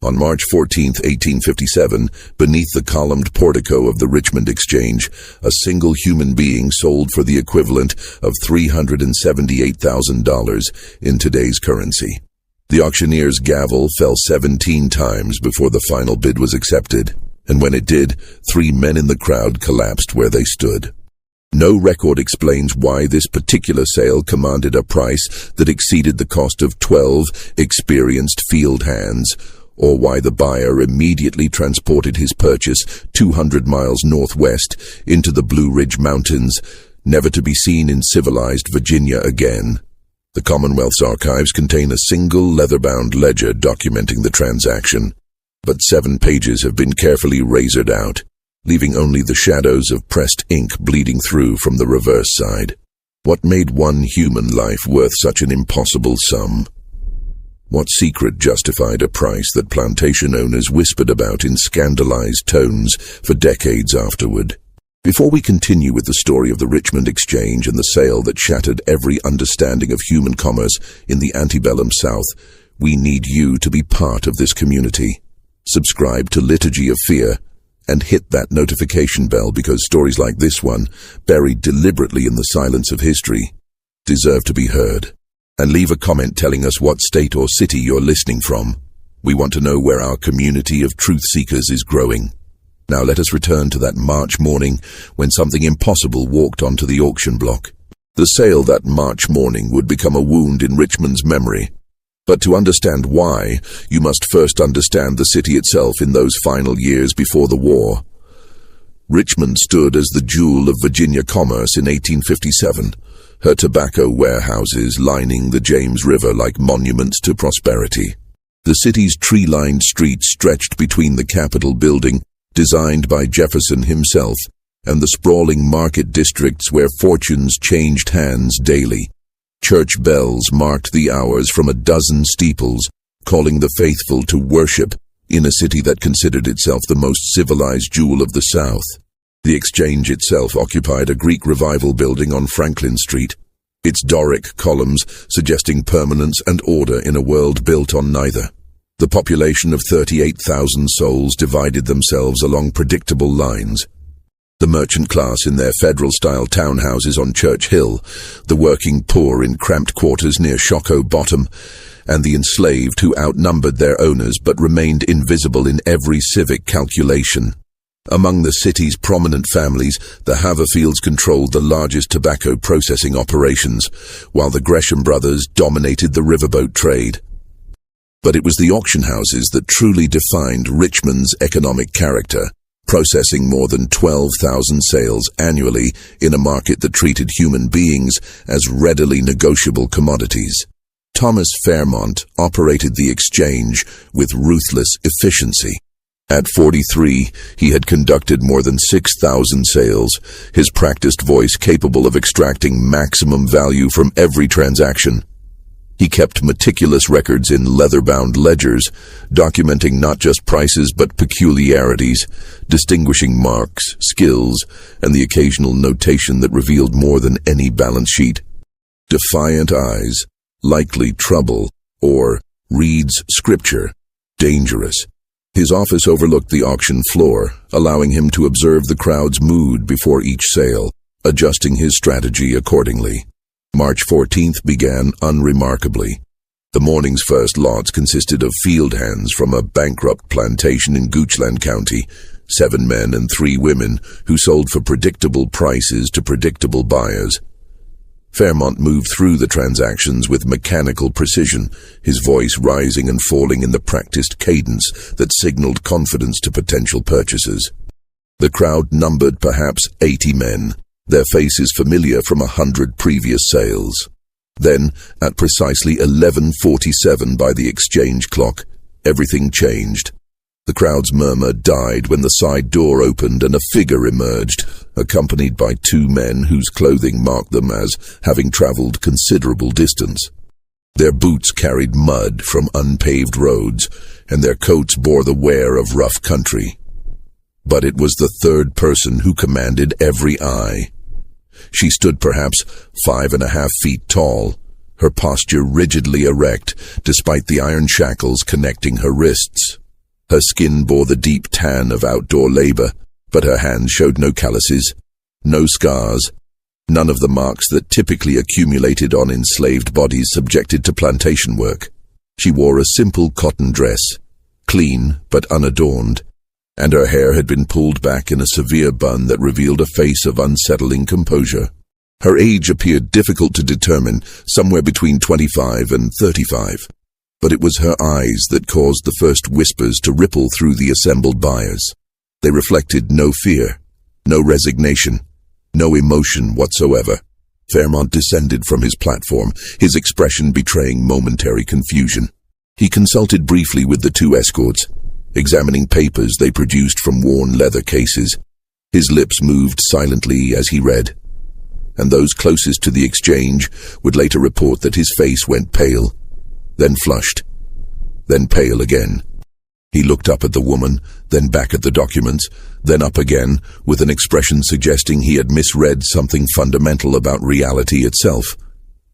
On March 14, 1857, beneath the columned portico of the Richmond Exchange, a single human being sold for the equivalent of $378,000 in today's currency. The auctioneer's gavel fell 17 times before the final bid was accepted, and when it did, 3 men in the crowd collapsed where they stood. No record explains why this particular sale commanded a price that exceeded the cost of 12 experienced field hands, or why the buyer immediately transported his purchase 200 miles northwest into the Blue Ridge Mountains, never to be seen in civilized Virginia again. The Commonwealth's archives contain a single leather-bound ledger documenting the transaction, but 7 pages have been carefully razored out, leaving only the shadows of pressed ink bleeding through from the reverse side. What made one human life worth such an impossible sum? What secret justified a price that plantation owners whispered about in scandalized tones for decades afterward? Before we continue with the story of the Richmond Exchange and the sale that shattered every understanding of human commerce in the antebellum South, we need you to be part of this community. Subscribe to Liturgy of Fear and hit that notification bell, because stories like this one, buried deliberately in the silence of history, deserve to be heard. And leave a comment telling us what state or city you're listening from. We want to know where our community of truth seekers is growing. Now let us return to that March morning when something impossible walked onto the auction block. The sale that March morning would become a wound in Richmond's memory. But to understand why, you must first understand the city itself in those final years before the war. Richmond stood as the jewel of Virginia commerce in 1857. Her tobacco warehouses lining the James River like monuments to prosperity. The city's tree-lined streets stretched between the Capitol building, designed by Jefferson himself, and the sprawling market districts where fortunes changed hands daily. Church bells marked the hours from a dozen steeples, calling the faithful to worship in a city that considered itself the most civilized jewel of the South. The Exchange itself occupied a Greek Revival building on Franklin Street, its Doric columns suggesting permanence and order in a world built on neither. The population of 38,000 souls divided themselves along predictable lines. The merchant class in their federal-style townhouses on Church Hill, the working poor in cramped quarters near Shockoe Bottom, and the enslaved who outnumbered their owners but remained invisible in every civic calculation. Among the city's prominent families, the Haverfields controlled the largest tobacco processing operations, while the Gresham brothers dominated the riverboat trade. But it was the auction houses that truly defined Richmond's economic character, processing more than 12,000 sales annually in a market that treated human beings as readily negotiable commodities. Thomas Fairmont operated the Exchange with ruthless efficiency. At 43, he had conducted more than 6,000 sales, his practiced voice capable of extracting maximum value from every transaction. He kept meticulous records in leather-bound ledgers, documenting not just prices but peculiarities, distinguishing marks, skills, and the occasional notation that revealed more than any balance sheet. Defiant eyes, likely trouble, or reads scripture, dangerous. His office overlooked the auction floor, allowing him to observe the crowd's mood before each sale, adjusting his strategy accordingly. March 14th began unremarkably. The morning's first lots consisted of field hands from a bankrupt plantation in Goochland County, 7 men and 3 women who sold for predictable prices to predictable buyers. Fairmont moved through the transactions with mechanical precision, his voice rising and falling in the practiced cadence that signaled confidence to potential purchasers. The crowd numbered perhaps 80 men, their faces familiar from 100 previous sales. Then, at precisely 11:47 by the Exchange clock, everything changed. The crowd's murmur died when the side door opened and a figure emerged, accompanied by 2 men whose clothing marked them as having traveled considerable distance. Their boots carried mud from unpaved roads, and their coats bore the wear of rough country. But it was the third person who commanded every eye. She stood perhaps 5.5 feet tall, her posture rigidly erect despite the iron shackles connecting her wrists. Her skin bore the deep tan of outdoor labor, but her hands showed no calluses, no scars, none of the marks that typically accumulated on enslaved bodies subjected to plantation work. She wore a simple cotton dress, clean but unadorned, and her hair had been pulled back in a severe bun that revealed a face of unsettling composure. Her age appeared difficult to determine, somewhere between 25 and 35, but it was her eyes that caused the first whispers to ripple through the assembled buyers. They reflected no fear, no resignation, no emotion whatsoever. Fairmont descended from his platform, his expression betraying momentary confusion. He consulted briefly with the two escorts, examining papers they produced from worn leather cases. His lips moved silently as he read, and those closest to the exchange would later report that his face went pale, then flushed, then pale again. He looked up at the woman, then back at the documents, then up again, with an expression suggesting he had misread something fundamental about reality itself.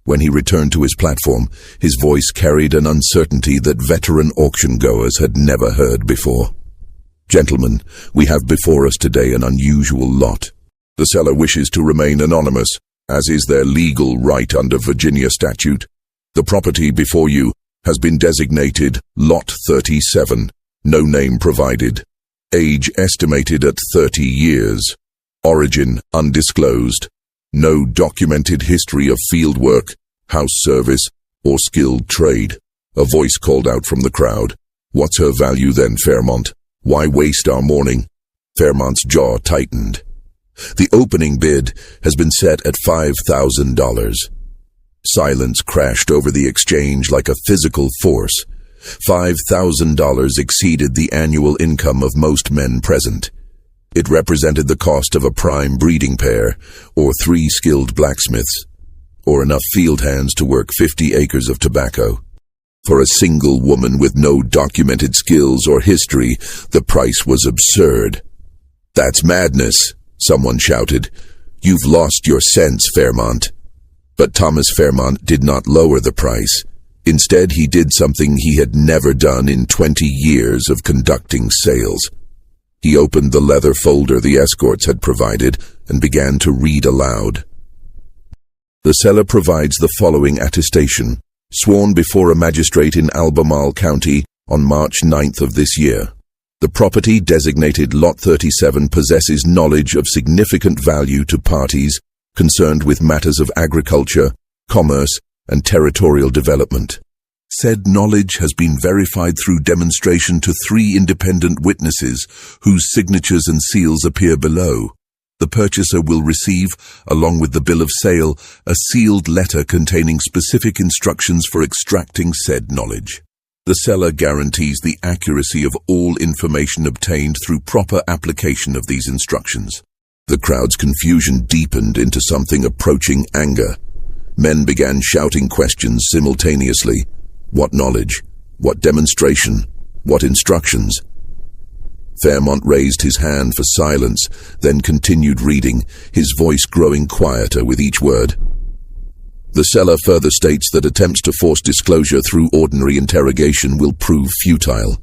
When he returned to his platform, his voice carried an uncertainty that veteran auction-goers had never heard before. "Gentlemen, we have before us today an unusual lot. The seller wishes to remain anonymous, as is their legal right under Virginia statute. The property before you has been designated Lot 37, no name provided. Age estimated at 30 years. Origin undisclosed. No documented history of fieldwork, house service, or skilled trade." A voice called out from the crowd. "What's her value then, Fairmont? Why waste our morning?" Fairmont's jaw tightened. "The opening bid has been set at $5,000. Silence crashed over the exchange like a physical force. $5,000 exceeded the annual income of most men present. It represented the cost of a prime breeding pair, or 3 skilled blacksmiths, or enough field hands to work 50 acres of tobacco. For a single woman with no documented skills or history, the price was absurd. "That's madness," someone shouted. "You've lost your sense, Fairmont." But Thomas Fairmont did not lower the price. Instead, he did something he had never done in 20 years of conducting sales. He opened the leather folder the escorts had provided and began to read aloud. The seller provides the following attestation, sworn before a magistrate in Albemarle County on March 9th of this year. The property designated Lot 37 possesses knowledge of significant value to parties concerned with matters of agriculture, commerce, and territorial development. Said knowledge has been verified through demonstration to 3 independent witnesses whose signatures and seals appear below. The purchaser will receive, along with the bill of sale, a sealed letter containing specific instructions for extracting said knowledge. The seller guarantees the accuracy of all information obtained through proper application of these instructions. The crowd's confusion deepened into something approaching anger. Men began shouting questions simultaneously. What knowledge? What demonstration? What instructions? Fairmont raised his hand for silence, then continued reading, his voice growing quieter with each word. The seller further states that attempts to force disclosure through ordinary interrogation will prove futile.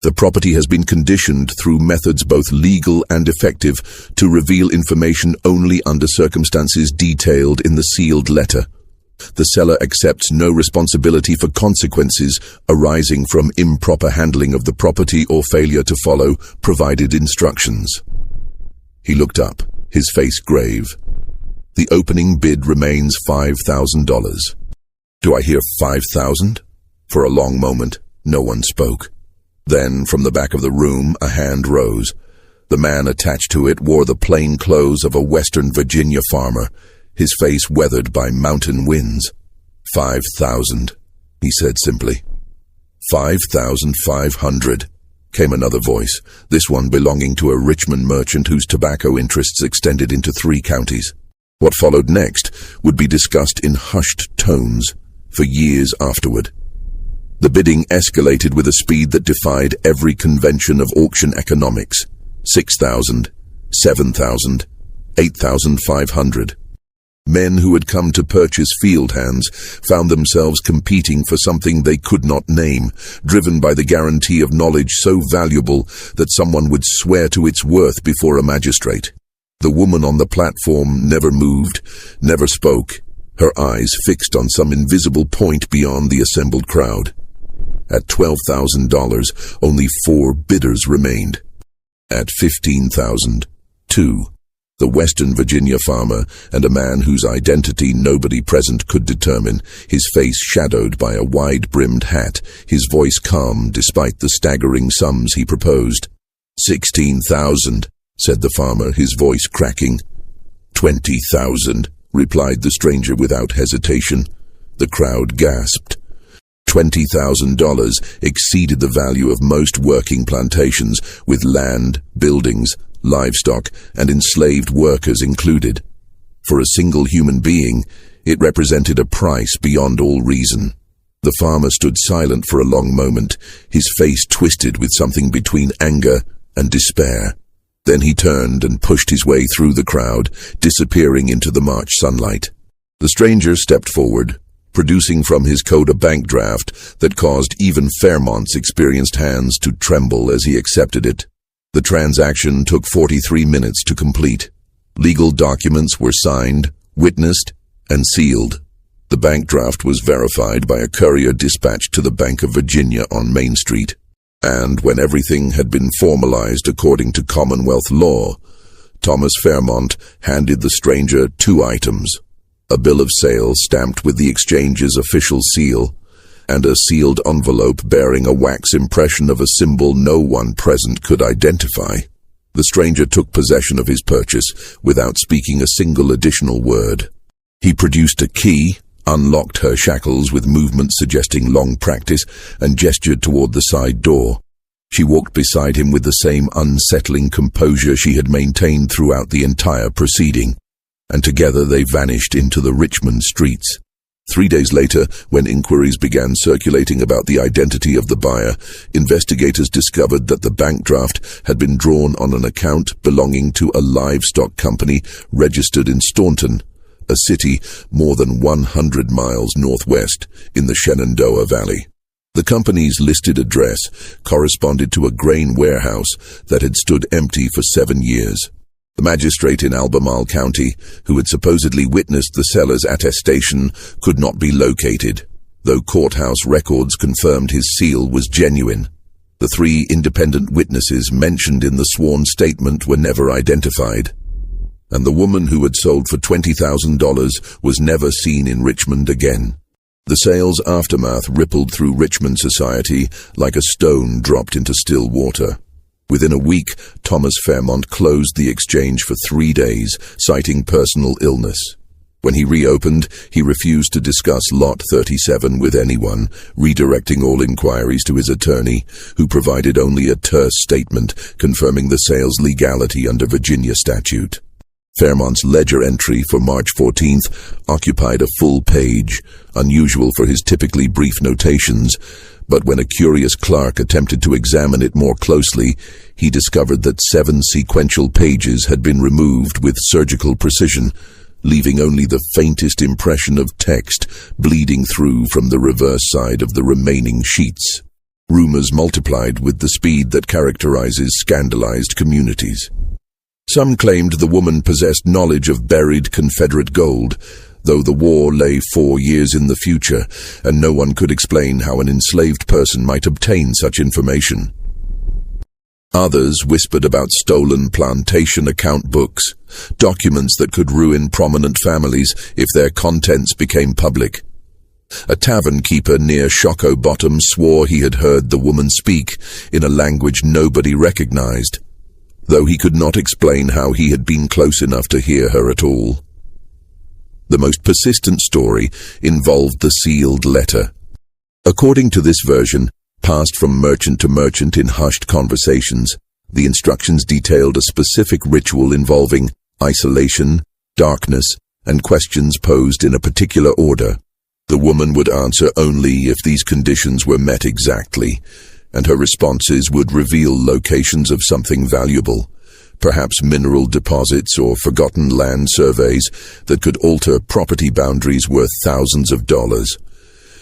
The property has been conditioned through methods both legal and effective to reveal information only under circumstances detailed in the sealed letter. The seller accepts no responsibility for consequences arising from improper handling of the property or failure to follow provided instructions. He looked up, his face grave. The opening bid remains $5,000. Do I hear 5,000? For a long moment, no one spoke. Then, from the back of the room, a hand rose. The man attached to it wore the plain clothes of a Western Virginia farmer, his face weathered by mountain winds. 5,000, he said simply. 5,500, came another voice, this one belonging to a Richmond merchant whose tobacco interests extended into 3 counties. What followed next would be discussed in hushed tones for years afterward. The bidding escalated with a speed that defied every convention of auction economics. 6,000, 7,000, 8,500. Men who had come to purchase field hands found themselves competing for something they could not name, driven by the guarantee of knowledge so valuable that someone would swear to its worth before a magistrate. The woman on the platform never moved, never spoke, her eyes fixed on some invisible point beyond the assembled crowd. At $12,000, only 4 bidders remained. At $15,000, 2. The Western Virginia farmer and a man whose identity nobody present could determine, his face shadowed by a wide-brimmed hat, his voice calm despite the staggering sums he proposed. $16,000, said the farmer, his voice cracking. $20,000, replied the stranger without hesitation. The crowd gasped. $20,000 exceeded the value of most working plantations, with land, buildings, livestock, and enslaved workers included. For a single human being, it represented a price beyond all reason. The farmer stood silent for a long moment, his face twisted with something between anger and despair. Then he turned and pushed his way through the crowd, disappearing into the March sunlight. The stranger stepped forward, producing from his coat a bank draft that caused even Fairmont's experienced hands to tremble as he accepted it. The transaction took 43 minutes to complete. Legal documents were signed, witnessed, and sealed. The bank draft was verified by a courier dispatched to the Bank of Virginia on Main Street. And when everything had been formalized according to Commonwealth law, Thomas Fairmont handed the stranger 2 items: a bill of sale stamped with the exchange's official seal, and a sealed envelope bearing a wax impression of a symbol no one present could identify. The stranger took possession of his purchase without speaking a single additional word. He produced a key, unlocked her shackles with movements suggesting long practice, and gestured toward the side door. She walked beside him with the same unsettling composure she had maintained throughout the entire proceeding, and together they vanished into the Richmond streets. 3 days later, when inquiries began circulating about the identity of the buyer, investigators discovered that the bank draft had been drawn on an account belonging to a livestock company registered in Staunton, a city more than 100 miles northwest in the Shenandoah Valley. The company's listed address corresponded to a grain warehouse that had stood empty for 7 years. The magistrate in Albemarle County, who had supposedly witnessed the seller's attestation, could not be located, though courthouse records confirmed his seal was genuine. The 3 independent witnesses mentioned in the sworn statement were never identified, and the woman who had sold for $20,000 was never seen in Richmond again. The sale's aftermath rippled through Richmond society like a stone dropped into still water. Within a week, Thomas Fairmont closed the exchange for 3 days, citing personal illness. When he reopened, he refused to discuss Lot 37 with anyone, redirecting all inquiries to his attorney, who provided only a terse statement confirming the sale's legality under Virginia statute. Fairmont's ledger entry for March 14th occupied a full page, unusual for his typically brief notations, but when a curious clerk attempted to examine it more closely, he discovered that 7 sequential pages had been removed with surgical precision, leaving only the faintest impression of text bleeding through from the reverse side of the remaining sheets. Rumors multiplied with the speed that characterizes scandalized communities. Some claimed the woman possessed knowledge of buried Confederate gold, though the war lay 4 years in the future, and no one could explain how an enslaved person might obtain such information. Others whispered about stolen plantation account books, documents that could ruin prominent families if their contents became public. A tavern keeper near Shockoe Bottom swore he had heard the woman speak in a language nobody recognized, though he could not explain how he had been close enough to hear her at all. The most persistent story involved the sealed letter. According to this version, passed from merchant to merchant in hushed conversations, the instructions detailed a specific ritual involving isolation, darkness, and questions posed in a particular order. The woman would answer only if these conditions were met exactly, and her responses would reveal locations of something valuable, perhaps mineral deposits or forgotten land surveys that could alter property boundaries worth thousands of dollars.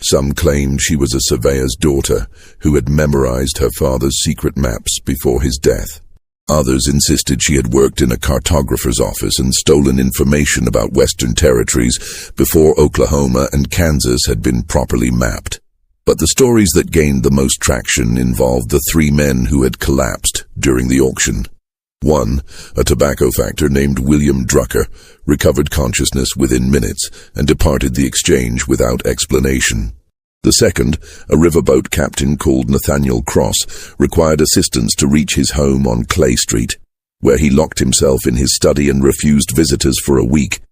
Some claimed she was a surveyor's daughter who had memorized her father's secret maps before his death. Others insisted she had worked in a cartographer's office and stolen information about Western territories before Oklahoma and Kansas had been properly mapped. But the stories that gained the most traction involved the three men who had collapsed during the auction. One, a tobacco factor named William Drucker, recovered consciousness within minutes and departed the exchange without explanation. The second, a riverboat captain called Nathaniel Cross, required assistance to reach his home on Clay Street, where he locked himself in his study and refused visitors for a week.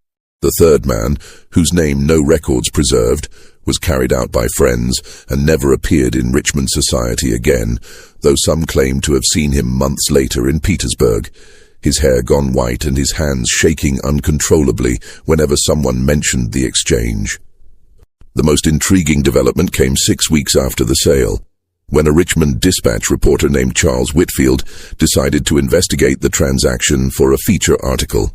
The third man, whose name no records preserved, was carried out by friends and never appeared in Richmond society again, though some claimed to have seen him months later in Petersburg, his hair gone white and his hands shaking uncontrollably whenever someone mentioned the exchange. The most intriguing development came 6 weeks after the sale, when a Richmond Dispatch reporter named Charles Whitfield decided to investigate the transaction for a feature article.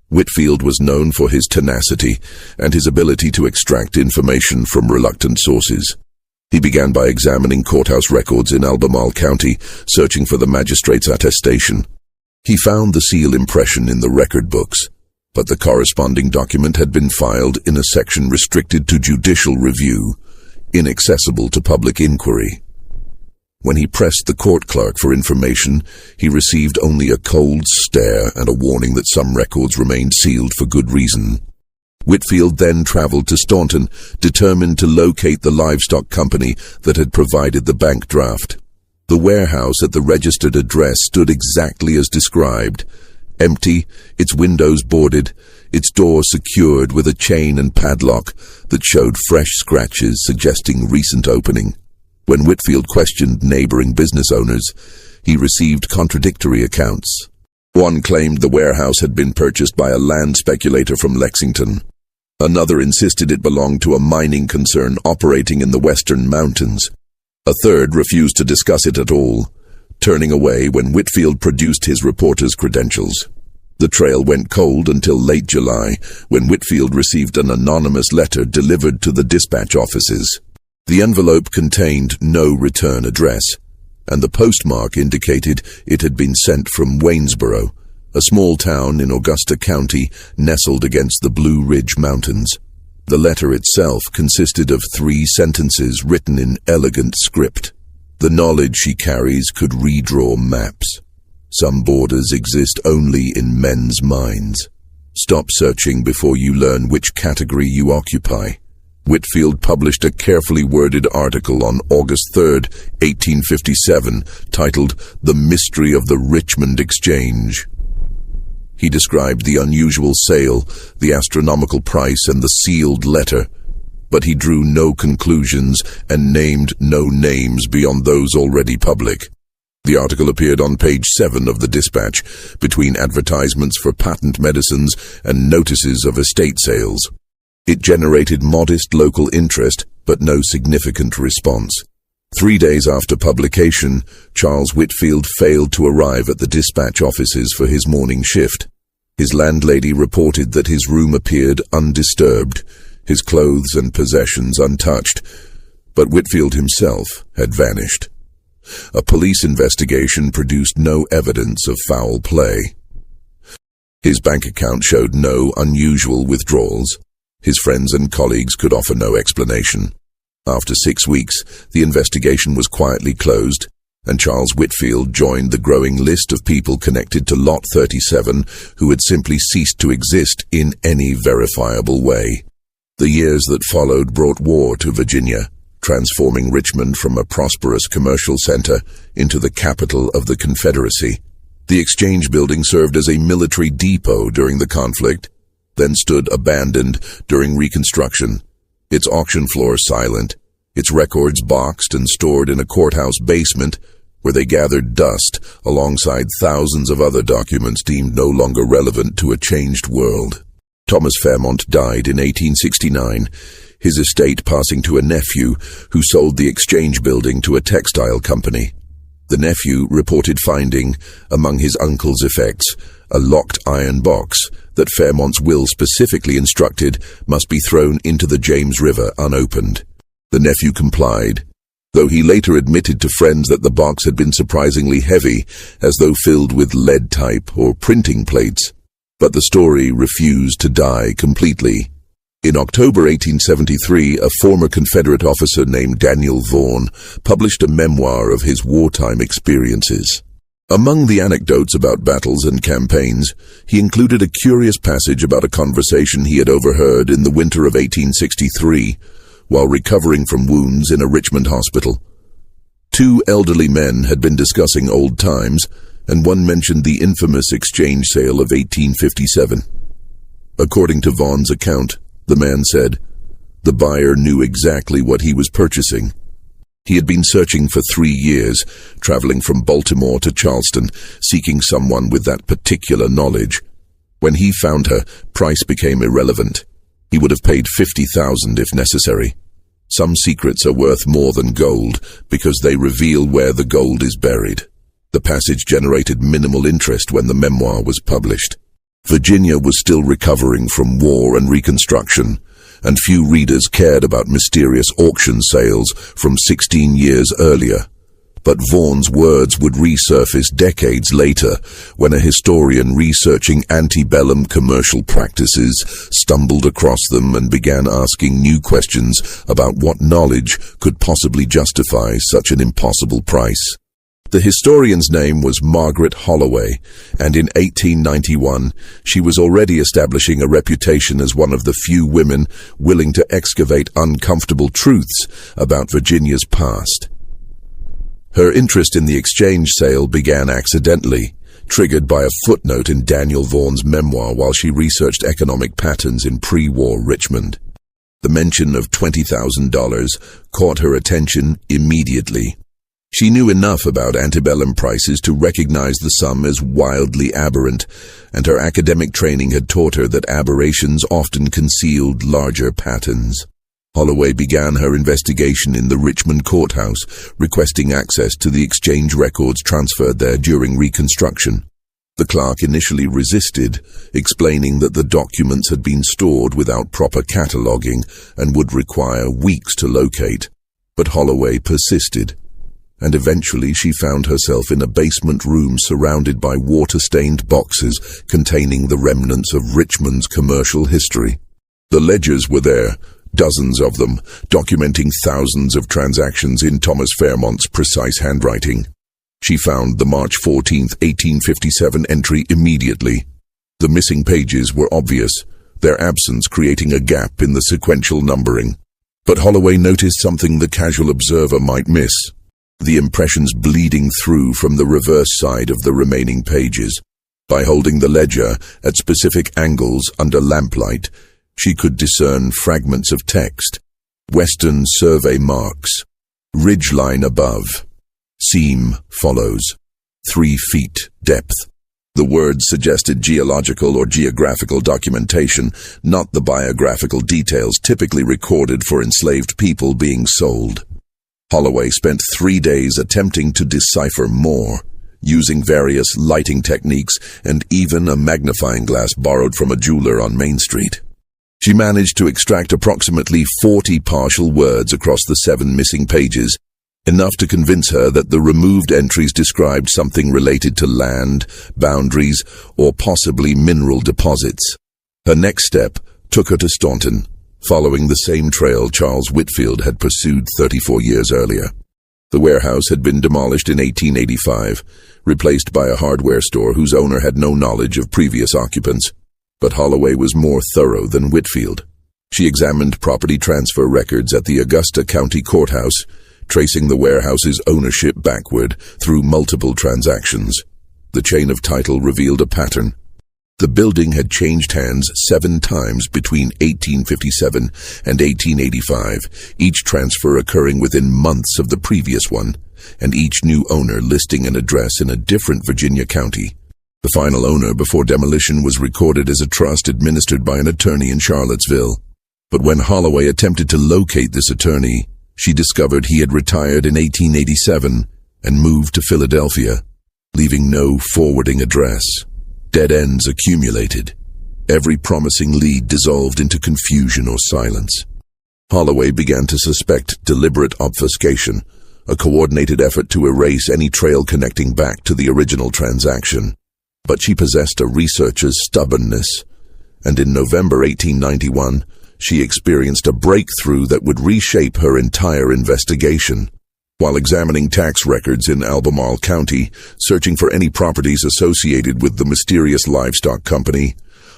Whitfield was known for his tenacity and his ability to extract information from reluctant sources. He began by examining courthouse records in Albemarle County, searching for the magistrate's attestation. He found the seal impression in the record books, but the corresponding document had been filed in a section restricted to judicial review, inaccessible to public inquiry. When he pressed the court clerk for information, he received only a cold stare and a warning that some records remained sealed for good reason. Whitfield then traveled to Staunton, determined to locate the livestock company that had provided the bank draft. The warehouse at the registered address stood exactly as described, empty, its windows boarded, its door secured with a chain and padlock that showed fresh scratches suggesting recent opening. When Whitfield questioned neighboring business owners, he received contradictory accounts. One claimed the warehouse had been purchased by a land speculator from Lexington. Another insisted it belonged to a mining concern operating in the western mountains. A third refused to discuss it at all, turning away when Whitfield produced his reporter's credentials. The trail went cold until late July, when Whitfield received an anonymous letter delivered to the dispatch offices. The envelope contained no return address, and the postmark indicated it had been sent from Waynesboro, a small town in Augusta County nestled against the Blue Ridge Mountains. The letter itself consisted of 3 sentences written in elegant script. The knowledge she carries could redraw maps. Some borders exist only in men's minds. Stop searching before you learn which category you occupy. Whitfield published a carefully worded article on August 3, 1857, titled "The Mystery of the Richmond Exchange." He described the unusual sale, the astronomical price, and the sealed letter, but he drew no conclusions and named no names beyond those already public. The article appeared on page 7 of the Dispatch, between advertisements for patent medicines and notices of estate sales. It generated modest local interest, but no significant response. 3 days after publication, Charles Whitfield failed to arrive at the Dispatch offices for his morning shift. His landlady reported that his room appeared undisturbed, his clothes and possessions untouched, but Whitfield himself had vanished. A police investigation produced no evidence of foul play. His bank account showed no unusual withdrawals. His friends and colleagues could offer no explanation. After 6 weeks, the investigation was quietly closed, and Charles Whitfield joined the growing list of people connected to Lot 37 who had simply ceased to exist in any verifiable way. The years that followed brought war to Virginia, transforming Richmond from a prosperous commercial center into the capital of the Confederacy. The Exchange Building served as a military depot during the conflict, then stood abandoned during Reconstruction, its auction floor silent, its records boxed and stored in a courthouse basement where they gathered dust alongside thousands of other documents deemed no longer relevant to a changed world. Thomas Fairmont died in 1869, his estate passing to a nephew who sold the Exchange Building to a textile company. The nephew reported finding, among his uncle's effects, a locked iron box that Fairmont's will specifically instructed must be thrown into the James River unopened. The nephew complied, though he later admitted to friends that the box had been surprisingly heavy, as though filled with lead type or printing plates. But the story refused to die completely. In October 1873, a former Confederate officer named Daniel Vaughan published a memoir of his wartime experiences. Among the anecdotes about battles and campaigns, he included a curious passage about a conversation he had overheard in the winter of 1863, while recovering from wounds in a Richmond hospital. Two elderly men had been discussing old times, and one mentioned the infamous exchange sale of 1857. According to Vaughan's account, the man said, the buyer knew exactly what he was purchasing. He had been searching for 3 years, traveling from Baltimore to Charleston, seeking someone with that particular knowledge. When he found her, price became irrelevant. He would have paid $50,000 if necessary. Some secrets are worth more than gold because they reveal where the gold is buried. The passage generated minimal interest when the memoir was published. Virginia was still recovering from war and Reconstruction, and few readers cared about mysterious auction sales from 16 years earlier. But Vaughan's words would resurface decades later when a historian researching antebellum commercial practices stumbled across them and began asking new questions about what knowledge could possibly justify such an impossible price. The historian's name was Margaret Holloway, and in 1891 she was already establishing a reputation as one of the few women willing to excavate uncomfortable truths about Virginia's past. Her interest in the exchange sale began accidentally, triggered by a footnote in Daniel Vaughan's memoir while she researched economic patterns in pre-war Richmond. The mention of $20,000 caught her attention immediately. She knew enough about antebellum prices to recognize the sum as wildly aberrant, and her academic training had taught her that aberrations often concealed larger patterns. Holloway began her investigation in the Richmond courthouse, requesting access to the exchange records transferred there during Reconstruction. The clerk initially resisted, explaining that the documents had been stored without proper cataloging and would require weeks to locate. But Holloway persisted, and eventually she found herself in a basement room surrounded by water-stained boxes containing the remnants of Richmond's commercial history. The ledgers were there, dozens of them, documenting thousands of transactions in Thomas Fairmont's precise handwriting. She found the March 14, 1857 entry immediately. The missing pages were obvious, their absence creating a gap in the sequential numbering. But Holloway noticed something the casual observer might miss: the impressions bleeding through from the reverse side of the remaining pages. By holding the ledger at specific angles under lamplight, she could discern fragments of text. Western survey marks. Ridgeline above. Seam follows. 3 feet depth. The words suggested geological or geographical documentation, not the biographical details typically recorded for enslaved people being sold. Holloway spent 3 days attempting to decipher more, using various lighting techniques and even a magnifying glass borrowed from a jeweler on Main Street. She managed to extract approximately 40 partial words across the 7 missing pages, enough to convince her that the removed entries described something related to land, boundaries, or possibly mineral deposits. Her next step took her to Staunton, following the same trail Charles Whitfield had pursued 34 years earlier. The warehouse had been demolished in 1885, replaced by a hardware store whose owner had no knowledge of previous occupants. But Holloway was more thorough than Whitfield. She examined property transfer records at the Augusta County Courthouse, tracing the warehouse's ownership backward through multiple transactions. The chain of title revealed a pattern. The building had changed hands 7 times between 1857 and 1885, each transfer occurring within months of the previous one, and each new owner listing an address in a different Virginia county. The final owner before demolition was recorded as a trust administered by an attorney in Charlottesville. But when Holloway attempted to locate this attorney, she discovered he had retired in 1887 and moved to Philadelphia, leaving no forwarding address. Dead ends accumulated. Every promising lead dissolved into confusion or silence. Holloway began to suspect deliberate obfuscation, a coordinated effort to erase any trail connecting back to the original transaction. But she possessed a researcher's stubbornness, and in November 1891, she experienced a breakthrough that would reshape her entire investigation. While examining tax records in Albemarle County, searching for any properties associated with the mysterious livestock company,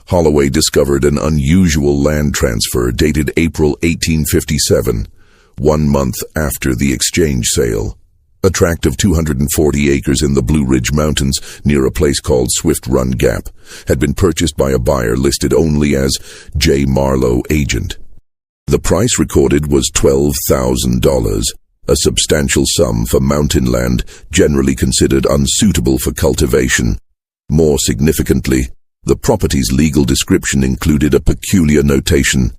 Holloway discovered an unusual land transfer dated April 1857, 1 month after the exchange sale. A tract of 240 acres in the Blue Ridge Mountains near a place called Swift Run Gap had been purchased by a buyer listed only as J. Marlowe, agent. The price recorded was $12,000, a substantial sum for mountain land generally considered unsuitable for cultivation. More significantly, the property's legal description included a peculiar notation: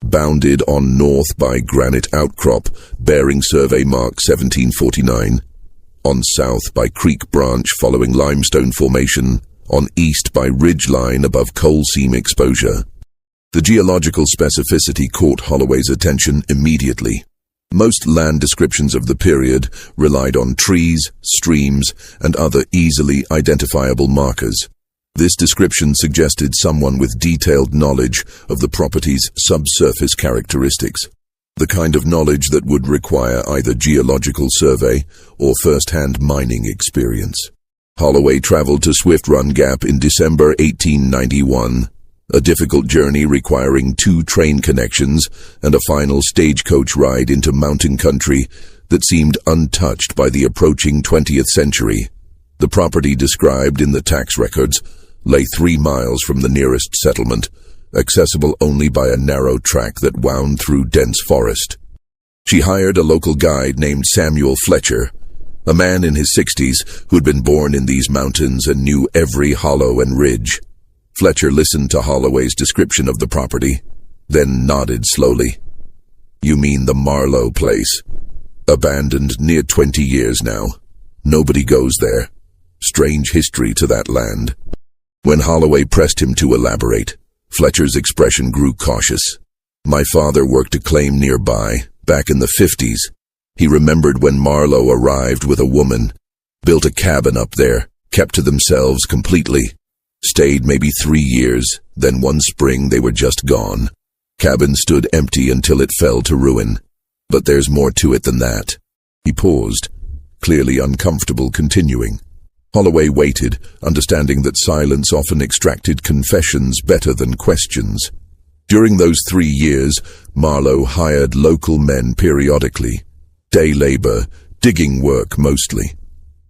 bounded on north by granite outcrop bearing survey mark 1749, on south by creek branch following limestone formation, on east by ridge line above coal seam exposure. The geological specificity caught Holloway's attention immediately. Most land descriptions of the period relied on trees, streams, and other easily identifiable markers. This description suggested someone with detailed knowledge of the property's subsurface characteristics, the kind of knowledge that would require either geological survey or first-hand mining experience. Holloway traveled to Swift Run Gap in December 1891, a difficult journey requiring 2 train connections and a final stagecoach ride into mountain country that seemed untouched by the approaching 20th century. The property described in the tax records lay 3 miles from the nearest settlement, accessible only by a narrow track that wound through dense forest. She hired a local guide named Samuel Fletcher, a man in his 60s who'd been born in these mountains and knew every hollow and ridge. Fletcher listened to Holloway's description of the property, then nodded slowly. "You mean the Marlowe place? Abandoned near 20 years now. Nobody goes there. Strange history to that land." When Holloway pressed him to elaborate, Fletcher's expression grew cautious. "My father worked a claim nearby, back in the 50s. He remembered when Marlowe arrived with a woman, built a cabin up there, kept to themselves completely. Stayed maybe 3 years, then one spring they were just gone. Cabin stood empty until it fell to ruin. But there's more to it than that." He paused, clearly uncomfortable, continuing. Holloway waited, understanding that silence often extracted confessions better than questions. During those 3 years, Marlowe hired local men periodically. Day labor, digging work mostly.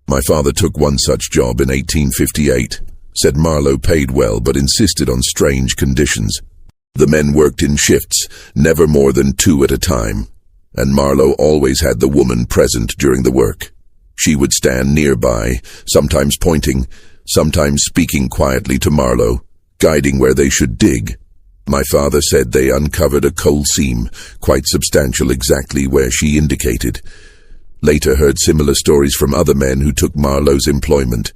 "My father took one such job in 1858. Said Marlowe paid well but insisted on strange conditions. The men worked in shifts, never more than 2 at a time, and Marlowe always had the woman present during the work. She would stand nearby, sometimes pointing, sometimes speaking quietly to Marlowe, guiding where they should dig. My father said they uncovered a coal seam, quite substantial, exactly where she indicated. Later heard similar stories from other men who took Marlowe's employment.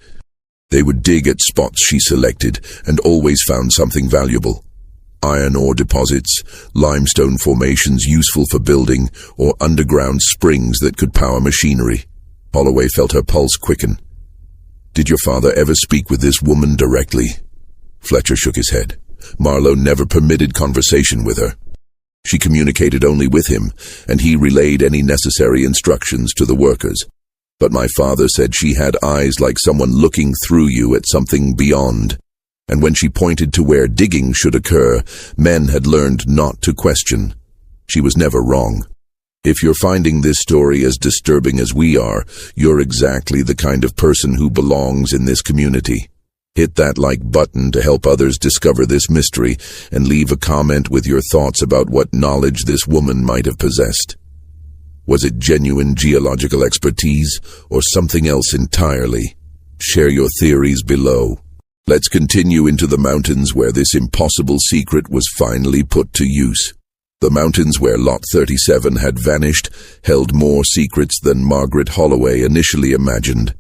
They would dig at spots she selected and always found something valuable. Iron ore deposits, limestone formations useful for building, or underground springs that could power machinery." Holloway felt her pulse quicken. "Did your father ever speak with this woman directly?" Fletcher shook his head. Marlowe never permitted conversation with her. She communicated only with him, and he relayed any necessary instructions to the workers. But my father said she had eyes like someone looking through you at something beyond. And when she pointed to where digging should occur, men had learned not to question. She was never wrong. If you're finding this story as disturbing as we are, you're exactly the kind of person who belongs in this community. Hit that like button to help others discover this mystery, and leave a comment with your thoughts about what knowledge this woman might have possessed. Was it genuine geological expertise, or something else entirely? Share your theories below. Let's continue into the mountains where this impossible secret was finally put to use. The mountains where Lot 37 had vanished held more secrets than Margaret Holloway initially imagined.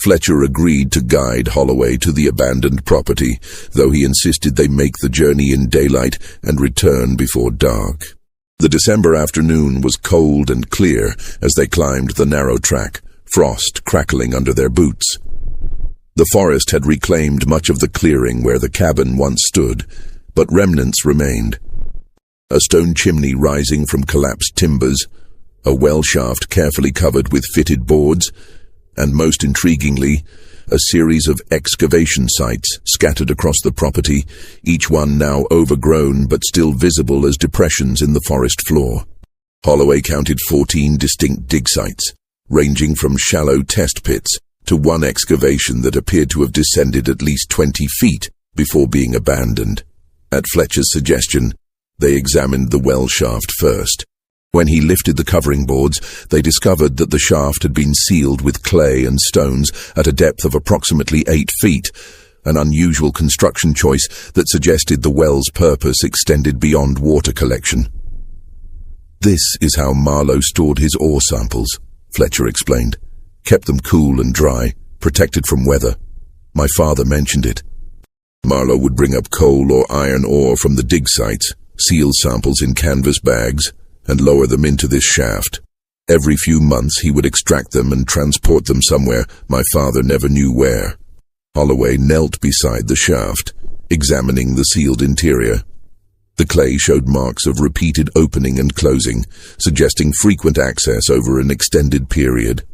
Fletcher agreed to guide Holloway to the abandoned property, though he insisted they make the journey in daylight and return before dark. The December afternoon was cold and clear as they climbed the narrow track, frost crackling under their boots. The forest had reclaimed much of the clearing where the cabin once stood, but remnants remained. A stone chimney rising from collapsed timbers, a well shaft carefully covered with fitted boards, and most intriguingly, a series of excavation sites scattered across the property, each one now overgrown but still visible as depressions in the forest floor. Holloway counted 14 distinct dig sites, ranging from shallow test pits to one excavation that appeared to have descended at least 20 feet before being abandoned. At Fletcher's suggestion, they examined the well shaft first. When he lifted the covering boards, they discovered that the shaft had been sealed with clay and stones at a depth of approximately 8 feet, an unusual construction choice that suggested the well's purpose extended beyond water collection. "This is how Marlowe stored his ore samples," Fletcher explained. "Kept them cool and dry, protected from weather. My father mentioned it. Marlowe would bring up coal or iron ore from the dig sites, seal samples in canvas bags, and lower them into this shaft. Every few months he would extract them and transport them somewhere, my father never knew where." Holloway knelt beside the shaft, examining the sealed interior. The clay showed marks of repeated opening and closing, suggesting frequent access over an extended period.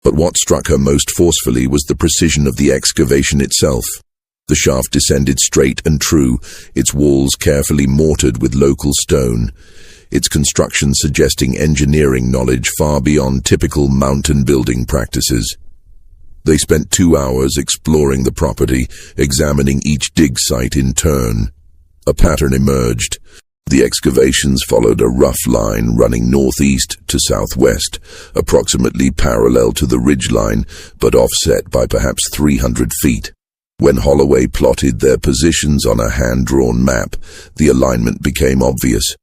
But what struck her most forcefully was the precision of the excavation itself. The shaft descended straight and true, its walls carefully mortared with local stone, its construction suggesting engineering knowledge far beyond typical mountain building practices. They spent 2 hours exploring the property, examining each dig site in turn. A pattern emerged. The excavations followed a rough line running northeast to southwest, approximately parallel to the ridgeline, but offset by perhaps 300 feet. When Holloway plotted their positions on a hand-drawn map, the alignment became obvious.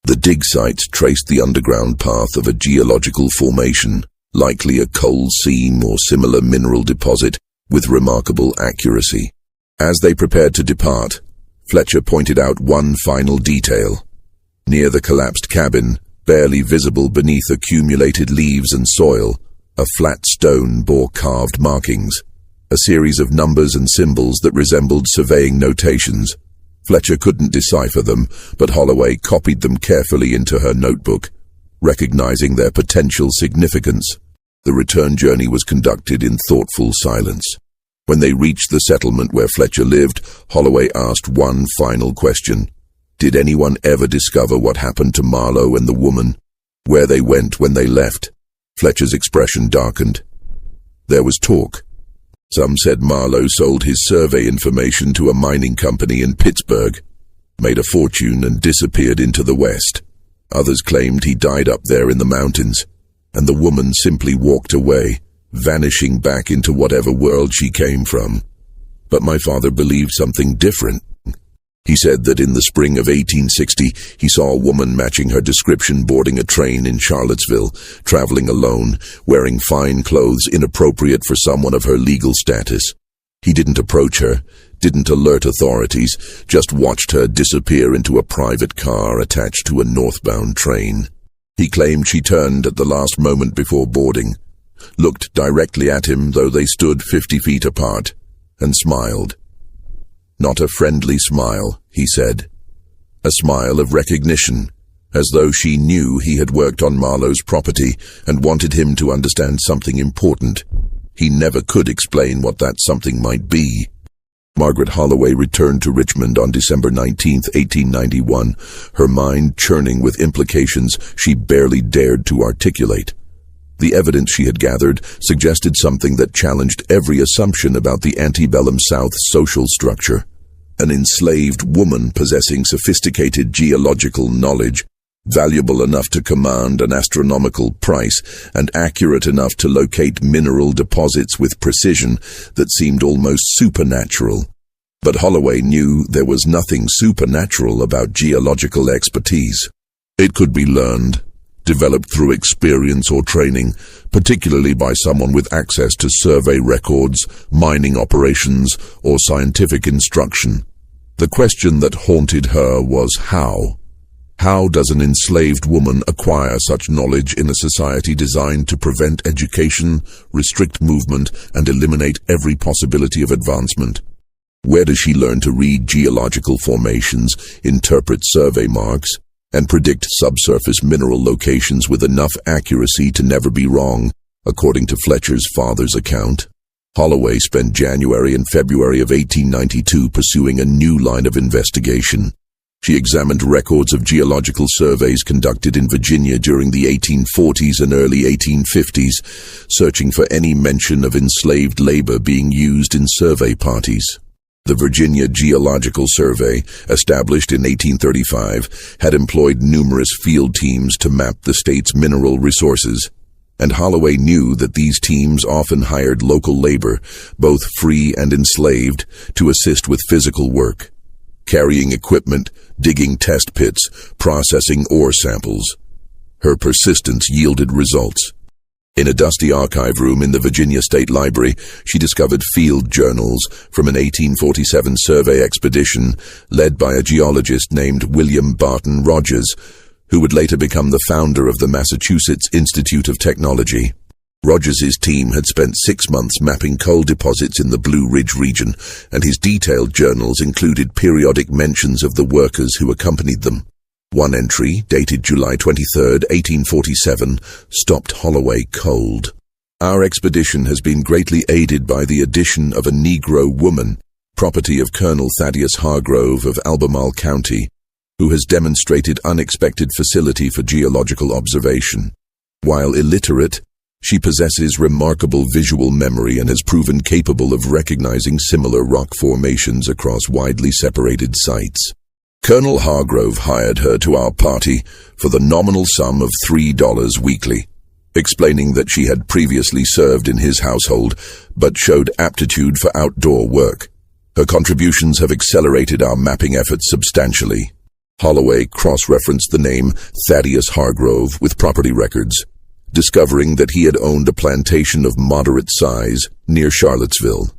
The dig sites traced the underground path of a geological formation, likely a coal seam or similar mineral deposit, with remarkable accuracy. As they prepared to depart, Fletcher pointed out one final detail. Near the collapsed cabin, barely visible beneath accumulated leaves and soil, a flat stone bore carved markings, a series of numbers and symbols that resembled surveying notations. Fletcher couldn't decipher them, but Holloway copied them carefully into her notebook, recognizing their potential significance. The return journey was conducted in thoughtful silence. When they reached the settlement where Fletcher lived, Holloway asked one final question. Did anyone ever discover what happened to Marlowe and the woman? Where they went when they left? Fletcher's expression darkened. There was talk. Some said Marlowe sold his survey information to a mining company in Pittsburgh, made a fortune and disappeared into the West. Others claimed he died up there in the mountains, and the woman simply walked away, vanishing back into whatever world she came from. But my father believed something different. He said that in the spring of 1860, he saw a woman matching her description boarding a train in Charlottesville, traveling alone, wearing fine clothes inappropriate for someone of her legal status. He didn't approach her, didn't alert authorities, just watched her disappear into a private car attached to a northbound train. He claimed she turned at the last moment before boarding, looked directly at him though they stood 50 feet apart, and smiled. Not a friendly smile, he said. A smile of recognition, as though she knew he had worked on Marlowe's property and wanted him to understand something important. He never could explain what that something might be. Margaret Holloway returned to Richmond on December 19, 1891, her mind churning with implications she barely dared to articulate. The evidence she had gathered suggested something that challenged every assumption about the antebellum South's social structure. An enslaved woman possessing sophisticated geological knowledge, valuable enough to command an astronomical price, and accurate enough to locate mineral deposits with precision that seemed almost supernatural. But Holloway knew there was nothing supernatural about geological expertise. It could be learned, developed through experience or training, particularly by someone with access to survey records, mining operations, or scientific instruction. The question that haunted her was how. How does an enslaved woman acquire such knowledge in a society designed to prevent education, restrict movement, and eliminate every possibility of advancement? Where does she learn to read geological formations, interpret survey marks, and predict subsurface mineral locations with enough accuracy to never be wrong, according to Fletcher's father's account? Holloway spent January and February of 1892 pursuing a new line of investigation. She examined records of geological surveys conducted in Virginia during the 1840s and early 1850s, searching for any mention of enslaved labor being used in survey parties. The Virginia Geological Survey, established in 1835, had employed numerous field teams to map the state's mineral resources, and Holloway knew that these teams often hired local labor, both free and enslaved, to assist with physical work, carrying equipment, digging test pits, processing ore samples. Her persistence yielded results. In a dusty archive room in the Virginia State Library, she discovered field journals from an 1847 survey expedition led by a geologist named William Barton Rogers, who would later become the founder of the Massachusetts Institute of Technology. Rogers's team had spent 6 months mapping coal deposits in the Blue Ridge region, and his detailed journals included periodic mentions of the workers who accompanied them. One entry, dated July 23, 1847, stopped Holloway cold. "Our expedition has been greatly aided by the addition of a Negro woman, property of Colonel Thaddeus Hargrove of Albemarle County, who has demonstrated unexpected facility for geological observation. While illiterate, she possesses remarkable visual memory and has proven capable of recognizing similar rock formations across widely separated sites. Colonel Hargrove hired her to our party for the nominal sum of $3 weekly, explaining that she had previously served in his household, but showed aptitude for outdoor work. Her contributions have accelerated our mapping efforts substantially." Holloway cross-referenced the name Thaddeus Hargrove with property records, discovering that he had owned a plantation of moderate size near Charlottesville.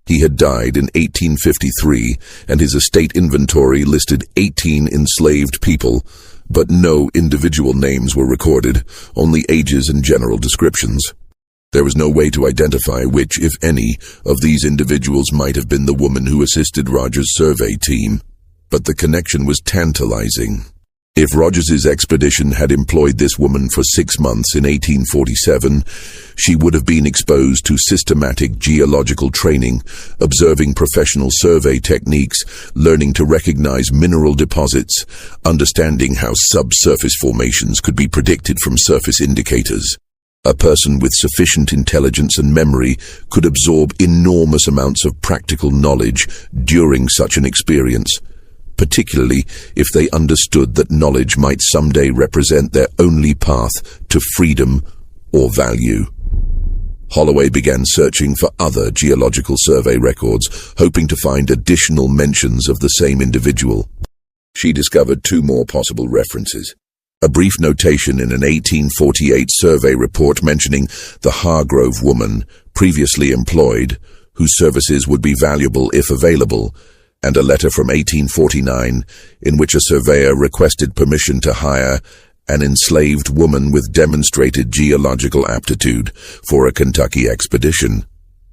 He had died in 1853, and his estate inventory listed 18 enslaved people, but no individual names were recorded, only ages and general descriptions. There was no way to identify which, if any, of these individuals might have been the woman who assisted Rogers' survey team, but the connection was tantalizing. If Rogers's expedition had employed this woman for 6 months in 1847, she would have been exposed to systematic geological training, observing professional survey techniques, learning to recognize mineral deposits, understanding how subsurface formations could be predicted from surface indicators. A person with sufficient intelligence and memory could absorb enormous amounts of practical knowledge during such an experience, particularly if they understood that knowledge might someday represent their only path to freedom or value. Holloway began searching for other geological survey records, hoping to find additional mentions of the same individual. She discovered 2 more possible references. A brief notation in an 1848 survey report mentioning the Hargrove woman, previously employed, whose services would be valuable if available, and a letter from 1849 in which a surveyor requested permission to hire an enslaved woman with demonstrated geological aptitude for a Kentucky expedition,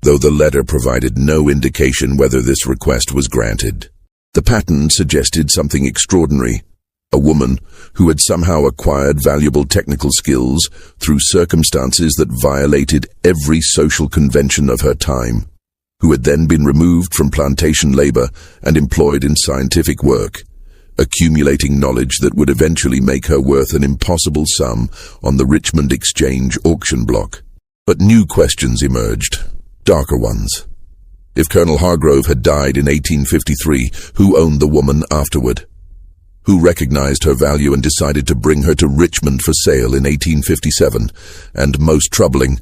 though the letter provided no indication whether this request was granted. The pattern suggested something extraordinary: a woman who had somehow acquired valuable technical skills through circumstances that violated every social convention of her time, who had then been removed from plantation labor and employed in scientific work, accumulating knowledge that would eventually make her worth an impossible sum on the Richmond Exchange auction block. But new questions emerged, darker ones. If Colonel Hargrove had died in 1853, who owned the woman afterward? Who recognized her value and decided to bring her to Richmond for sale in 1857? And most troubling,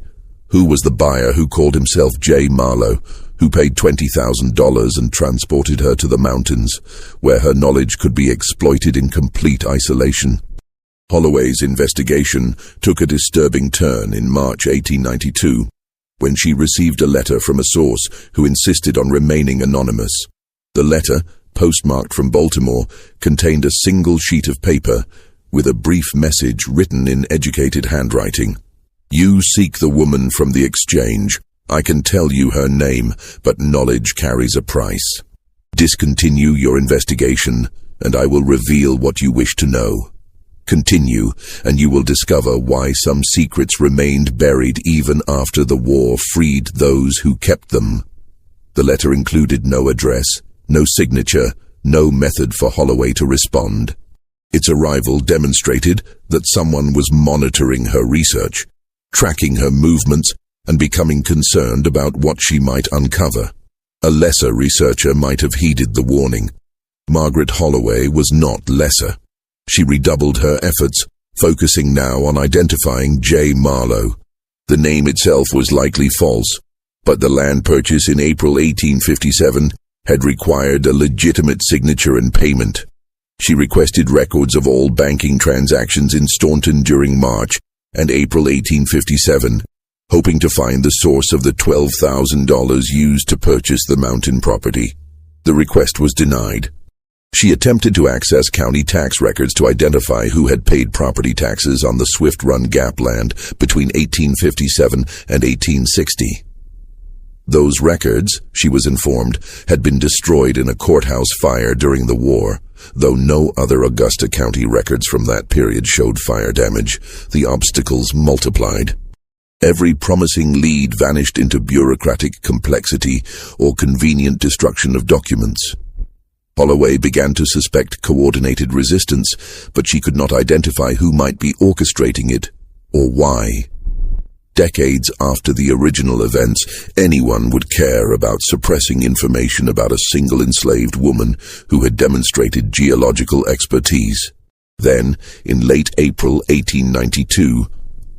who was the buyer who called himself J. Marlowe, who paid $20,000 and transported her to the mountains, where her knowledge could be exploited in complete isolation? Holloway's investigation took a disturbing turn in March 1892, when she received a letter from a source who insisted on remaining anonymous. The letter, postmarked from Baltimore, contained a single sheet of paper with a brief message written in educated handwriting. "You seek the woman from the exchange. I can tell you her name, but knowledge carries a price. Discontinue your investigation, and I will reveal what you wish to know. Continue, and you will discover why some secrets remained buried even after the war freed those who kept them." The letter included no address, no signature, no method for Holloway to respond. Its arrival demonstrated that someone was monitoring her research, tracking her movements, and becoming concerned about what she might uncover. A lesser researcher might have heeded the warning. Margaret Holloway was not lesser. She redoubled her efforts, focusing now on identifying J. Marlowe. The name itself was likely false, but the land purchase in April 1857 had required a legitimate signature and payment. She requested records of all banking transactions in Staunton during March and April 1857, hoping to find the source of the $12,000 used to purchase the mountain property. The request was denied. She attempted to access county tax records to identify who had paid property taxes on the Swift Run Gap land between 1857 and 1860. Those records, she was informed, had been destroyed in a courthouse fire during the war. Though no other Augusta County records from that period showed fire damage, the obstacles multiplied. Every promising lead vanished into bureaucratic complexity or convenient destruction of documents. Holloway began to suspect coordinated resistance, but she could not identify who might be orchestrating it, or why. Decades after the original events, anyone would care about suppressing information about a single enslaved woman who had demonstrated geological expertise. Then, in late April 1892,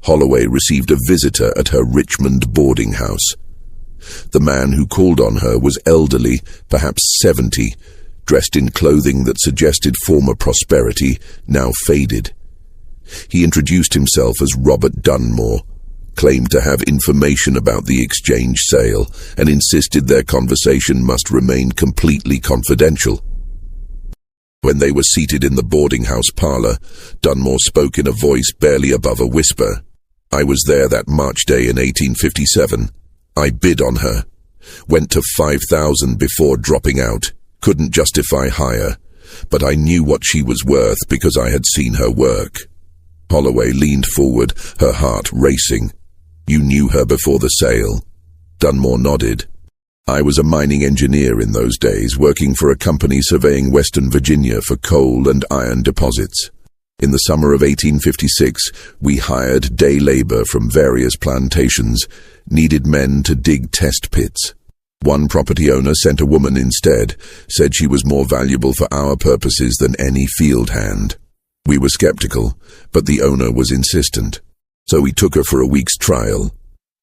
Holloway received a visitor at her Richmond boarding house. The man who called on her was elderly, perhaps 70, dressed in clothing that suggested former prosperity, now faded. He introduced himself as Robert Dunmore, claimed to have information about the exchange sale, and insisted their conversation must remain completely confidential. When they were seated in the boarding house parlor, Dunmore spoke in a voice barely above a whisper. "I was there that March day in 1857. I bid on her. Went to 5,000 before dropping out. Couldn't justify higher, but I knew what she was worth because I had seen her work." Holloway leaned forward, her heart racing. "You knew her before the sale?" Dunmore nodded. "I was a mining engineer in those days, working for a company surveying Western Virginia for coal and iron deposits. In the summer of 1856, we hired day labor from various plantations, needed men to dig test pits. One property owner sent a woman instead, said she was more valuable for our purposes than any field hand. We were skeptical, but the owner was insistent, so we took her for a week's trial."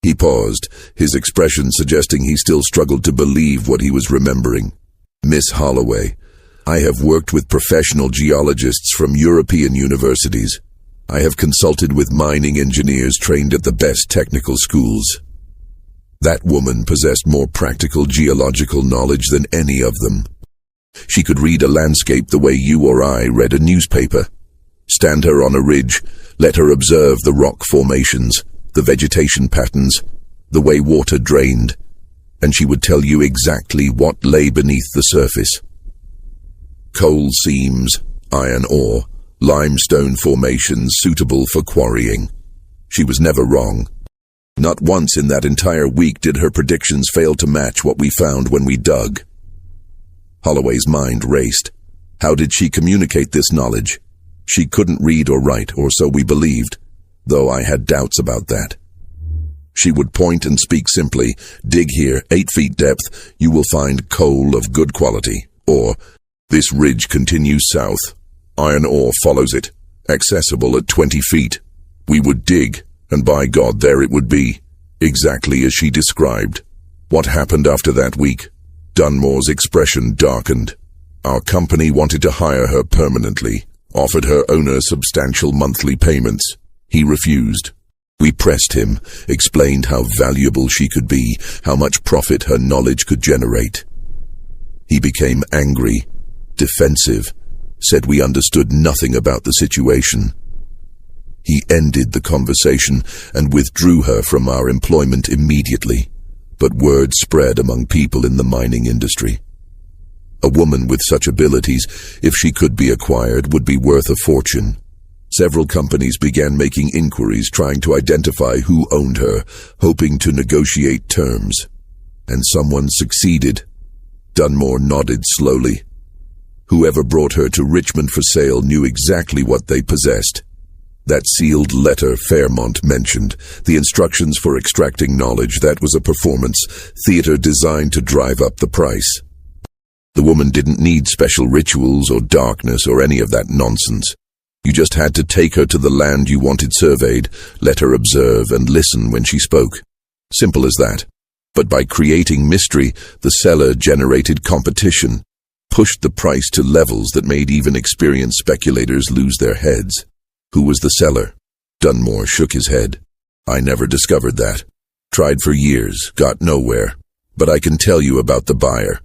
He paused, his expression suggesting he still struggled to believe what he was remembering. "Miss Holloway, I have worked with professional geologists from European universities. I have consulted with mining engineers trained at the best technical schools. That woman possessed more practical geological knowledge than any of them. She could read a landscape the way you or I read a newspaper. Stand her on a ridge, let her observe the rock formations, the vegetation patterns, the way water drained, and she would tell you exactly what lay beneath the surface. Coal seams, iron ore, limestone formations suitable for quarrying. She was never wrong. Not once in that entire week did her predictions fail to match what we found when we dug." Holloway's mind raced. How did she communicate this knowledge? She couldn't read or write, or so we believed, though I had doubts about that. She would point and speak simply, "Dig here, 8 feet depth, you will find coal of good quality," or, "This ridge continues south. Iron ore follows it, accessible at 20 feet. We would dig, and by God, there it would be, exactly as she described. What happened after that week? Dunmore's expression darkened. Our company wanted to hire her permanently, offered her owner substantial monthly payments. He refused. We pressed him, explained how valuable she could be, how much profit her knowledge could generate. He became angry, defensive, said we understood nothing about the situation. He ended the conversation and withdrew her from our employment immediately, but word spread among people in the mining industry. A woman with such abilities, if she could be acquired, would be worth a fortune. Several companies began making inquiries trying to identify who owned her, hoping to negotiate terms. And someone succeeded. Dunmore nodded slowly. Whoever brought her to Richmond for sale knew exactly what they possessed. That sealed letter Fairmont mentioned, the instructions for extracting knowledge, that was a performance, theater designed to drive up the price. The woman didn't need special rituals or darkness or any of that nonsense. You just had to take her to the land you wanted surveyed, let her observe and listen when she spoke. Simple as that. But by creating mystery, the seller generated competition, pushed the price to levels that made even experienced speculators lose their heads. Who was the seller? Dunmore shook his head. I never discovered that. Tried for years, got nowhere. But I can tell you about the buyer.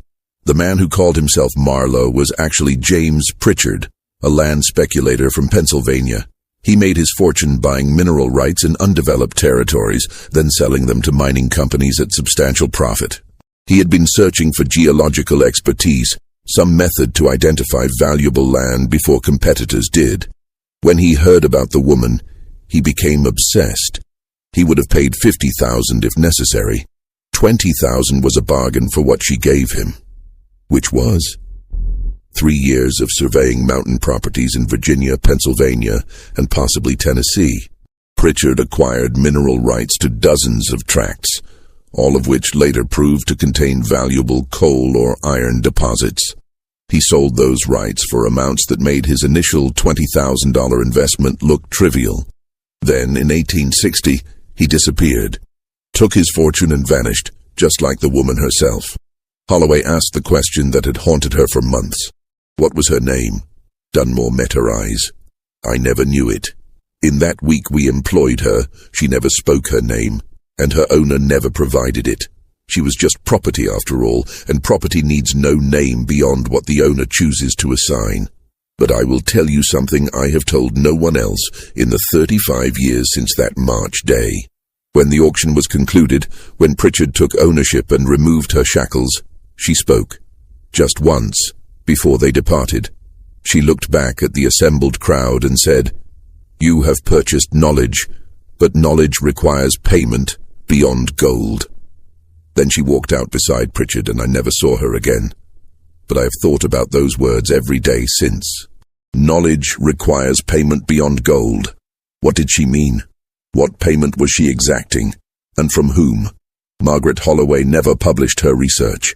The man who called himself Marlowe was actually James Pritchard, a land speculator from Pennsylvania. He made his fortune buying mineral rights in undeveloped territories, then selling them to mining companies at substantial profit. He had been searching for geological expertise, some method to identify valuable land before competitors did. When he heard about the woman, he became obsessed. He would have paid $50,000 if necessary. $20,000 was a bargain for what she gave him. Which was 3 years of surveying mountain properties in Virginia, Pennsylvania, and possibly Tennessee. Pritchard acquired mineral rights to dozens of tracts, all of which later proved to contain valuable coal or iron deposits. He sold those rights for amounts that made his initial $20,000 investment look trivial. Then, in 1860, he disappeared, took his fortune and vanished, just like the woman herself. Holloway asked the question that had haunted her for months. What was her name? Dunmore met her eyes. I never knew it. In that week we employed her, she never spoke her name, and her owner never provided it. She was just property after all, and property needs no name beyond what the owner chooses to assign. But I will tell you something I have told no one else in the 35 years since that March day. When the auction was concluded, when Pritchard took ownership and removed her shackles, she spoke. Just once, before they departed. She looked back at the assembled crowd and said, "You have purchased knowledge, but knowledge requires payment beyond gold." Then she walked out beside Pritchard and I never saw her again. But I have thought about those words every day since. Knowledge requires payment beyond gold. What did she mean? What payment was she exacting? And from whom? Margaret Holloway never published her research.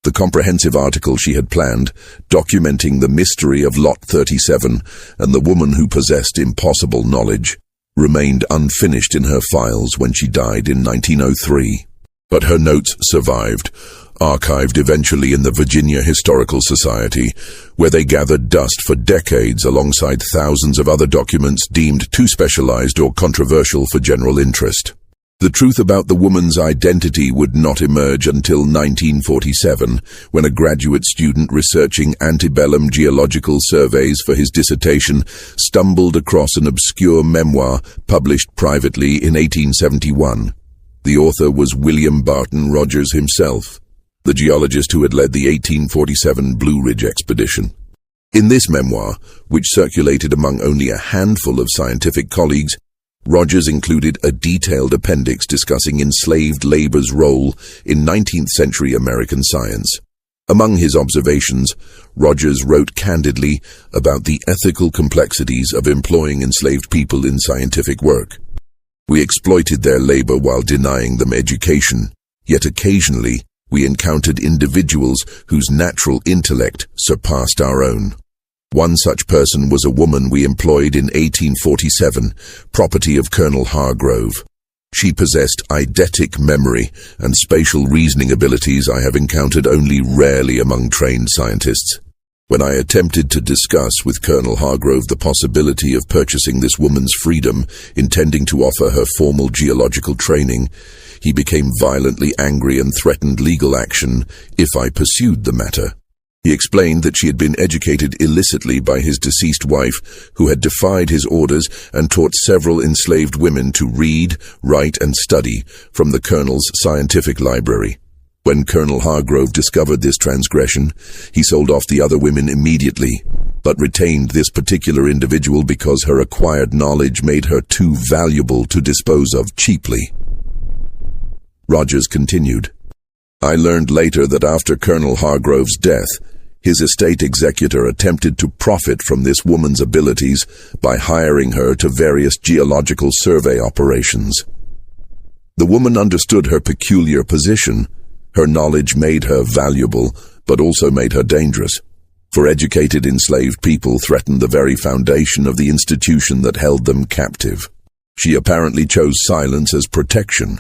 The comprehensive article she had planned, documenting the mystery of Lot 37 and the woman who possessed impossible knowledge, remained unfinished in her files when she died in 1903. But her notes survived, archived eventually in the Virginia Historical Society, where they gathered dust for decades alongside thousands of other documents deemed too specialized or controversial for general interest. The truth about the woman's identity would not emerge until 1947, when a graduate student researching antebellum geological surveys for his dissertation stumbled across an obscure memoir published privately in 1871. The author was William Barton Rogers himself, the geologist who had led the 1847 Blue Ridge expedition. In this memoir, which circulated among only a handful of scientific colleagues, Rogers included a detailed appendix discussing enslaved labor's role in 19th century American science. Among his observations, Rogers wrote candidly about the ethical complexities of employing enslaved people in scientific work. We exploited their labor while denying them education, yet occasionally we encountered individuals whose natural intellect surpassed our own. One such person was a woman we employed in 1847, property of Colonel Hargrove. She possessed eidetic memory and spatial reasoning abilities I have encountered only rarely among trained scientists. When I attempted to discuss with Colonel Hargrove the possibility of purchasing this woman's freedom, intending to offer her formal geological training, he became violently angry and threatened legal action if I pursued the matter. He explained that she had been educated illicitly by his deceased wife, who had defied his orders and taught several enslaved women to read, write, and study from the Colonel's scientific library. When Colonel Hargrove discovered this transgression, he sold off the other women immediately, but retained this particular individual because her acquired knowledge made her too valuable to dispose of cheaply. Rogers continued, I learned later that after Colonel Hargrove's death, his estate executor attempted to profit from this woman's abilities by hiring her to various geological survey operations. The woman understood her peculiar position. Her knowledge made her valuable, but also made her dangerous, for educated enslaved people threatened the very foundation of the institution that held them captive. She apparently chose silence as protection,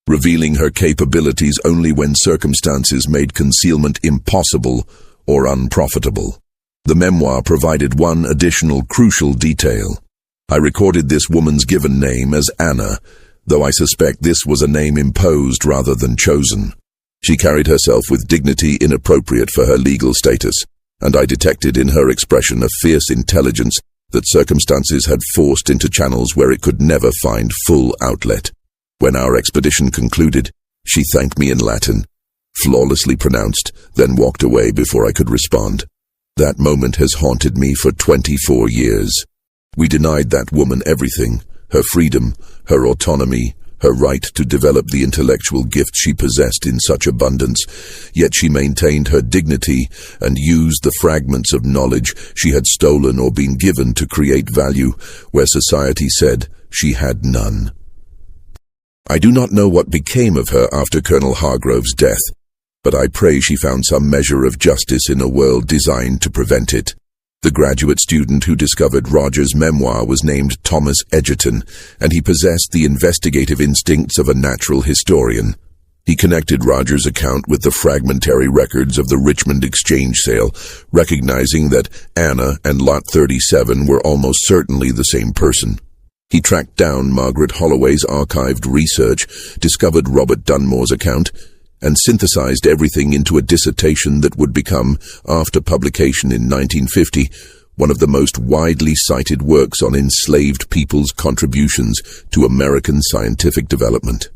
revealing her capabilities only when circumstances made concealment impossible or unprofitable. The memoir provided one additional crucial detail. I recorded this woman's given name as Anna, though I suspect this was a name imposed rather than chosen. She carried herself with dignity inappropriate for her legal status, and I detected in her expression a fierce intelligence that circumstances had forced into channels where it could never find full outlet. When our expedition concluded, she thanked me in Latin, flawlessly pronounced, then walked away before I could respond. That moment has haunted me for 24 years. We denied that woman everything, her freedom, her autonomy, her right to develop the intellectual gift she possessed in such abundance, yet she maintained her dignity and used the fragments of knowledge she had stolen or been given to create value where society said she had none. I do not know what became of her after Colonel Hargrove's death, but I pray she found some measure of justice in a world designed to prevent it. The graduate student who discovered Rogers' memoir was named Thomas Edgerton, and he possessed the investigative instincts of a natural historian. He connected Rogers' account with the fragmentary records of the Richmond exchange sale, recognizing that Anna and Lot 37 were almost certainly the same person. He tracked down Margaret Holloway's archived research, discovered Robert Dunmore's account, and synthesized everything into a dissertation that would become, after publication in 1950, one of the most widely cited works on enslaved people's contributions to American scientific development.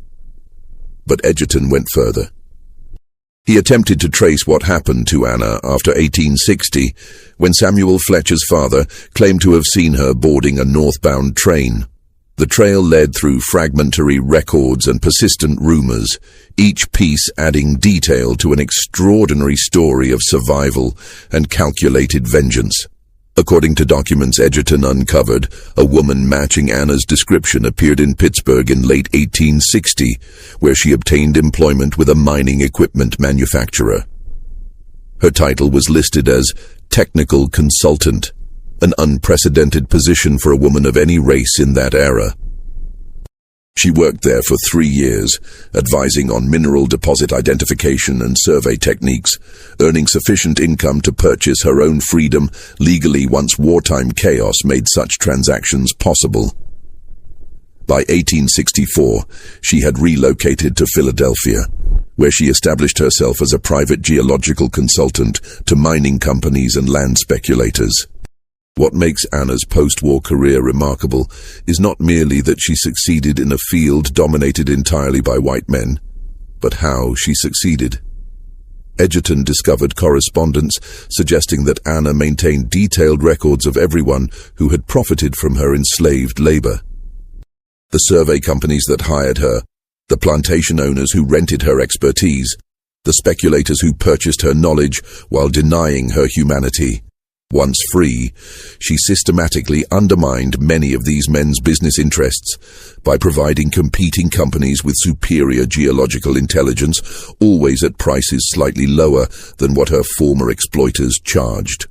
But Edgerton went further. He attempted to trace what happened to Anna after 1860, when Samuel Fletcher's father claimed to have seen her boarding a northbound train. The trail led through fragmentary records and persistent rumors, each piece adding detail to an extraordinary story of survival and calculated vengeance. According to documents Edgerton uncovered, a woman matching Anna's description appeared in Pittsburgh in late 1860, where she obtained employment with a mining equipment manufacturer. Her title was listed as technical consultant, an unprecedented position for a woman of any race in that era. She worked there for 3 years, advising on mineral deposit identification and survey techniques, earning sufficient income to purchase her own freedom legally once wartime chaos made such transactions possible. By 1864, she had relocated to Philadelphia, where she established herself as a private geological consultant to mining companies and land speculators. What makes Anna's post-war career remarkable is not merely that she succeeded in a field dominated entirely by white men, but how she succeeded. Edgerton discovered correspondence suggesting that Anna maintained detailed records of everyone who had profited from her enslaved labor. The survey companies that hired her, the plantation owners who rented her expertise, the speculators who purchased her knowledge while denying her humanity. Once free, she systematically undermined many of these men's business interests by providing competing companies with superior geological intelligence, always at prices slightly lower than what her former exploiters charged.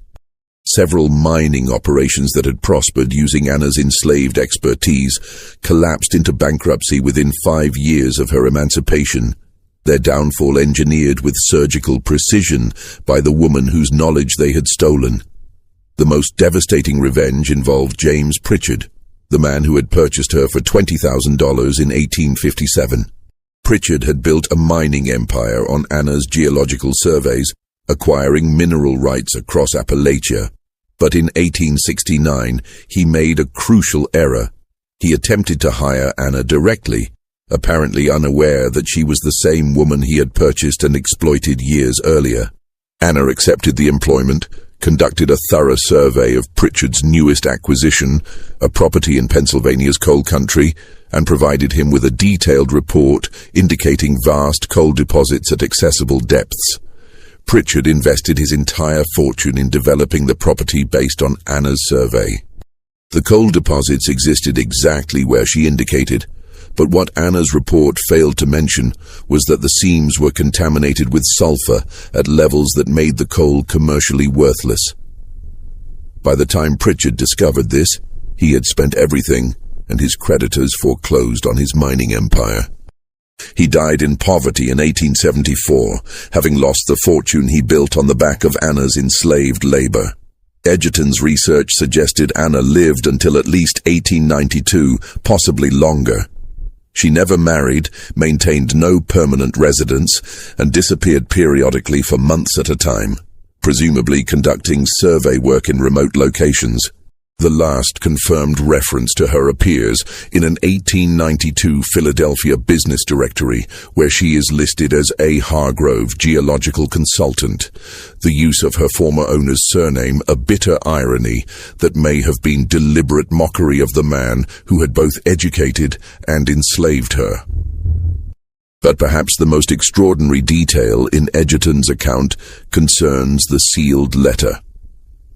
Several mining operations that had prospered using Anna's enslaved expertise collapsed into bankruptcy within 5 years of her emancipation. their downfall engineered with surgical precision by the woman whose knowledge they had stolen. The most devastating revenge involved James Pritchard, the man who had purchased her for $20,000 in 1857. Pritchard had built a mining empire on Anna's geological surveys, acquiring mineral rights across Appalachia. But in 1869, he made a crucial error. He attempted to hire Anna directly, apparently unaware that she was the same woman he had purchased and exploited years earlier. Anna accepted the employment, conducted a thorough survey of Pritchard's newest acquisition, a property in Pennsylvania's coal country, and provided him with a detailed report indicating vast coal deposits at accessible depths. Pritchard invested his entire fortune in developing the property based on Anna's survey. The coal deposits existed exactly where she indicated, but what Anna's report failed to mention was that the seams were contaminated with sulfur at levels that made the coal commercially worthless. By the time Pritchard discovered this, he had spent everything, and his creditors foreclosed on his mining empire. He died in poverty in 1874, having lost the fortune he built on the back of Anna's enslaved labor. Edgerton's research suggested Anna lived until at least 1892, possibly longer. She never married, maintained no permanent residence, and disappeared periodically for months at a time, presumably conducting survey work in remote locations. The last confirmed reference to her appears in an 1892 Philadelphia business directory, where she is listed as A. Hargrove, geological consultant. The use of her former owner's surname, a bitter irony that may have been deliberate mockery of the man who had both educated and enslaved her. But perhaps the most extraordinary detail in Edgerton's account concerns the sealed letter.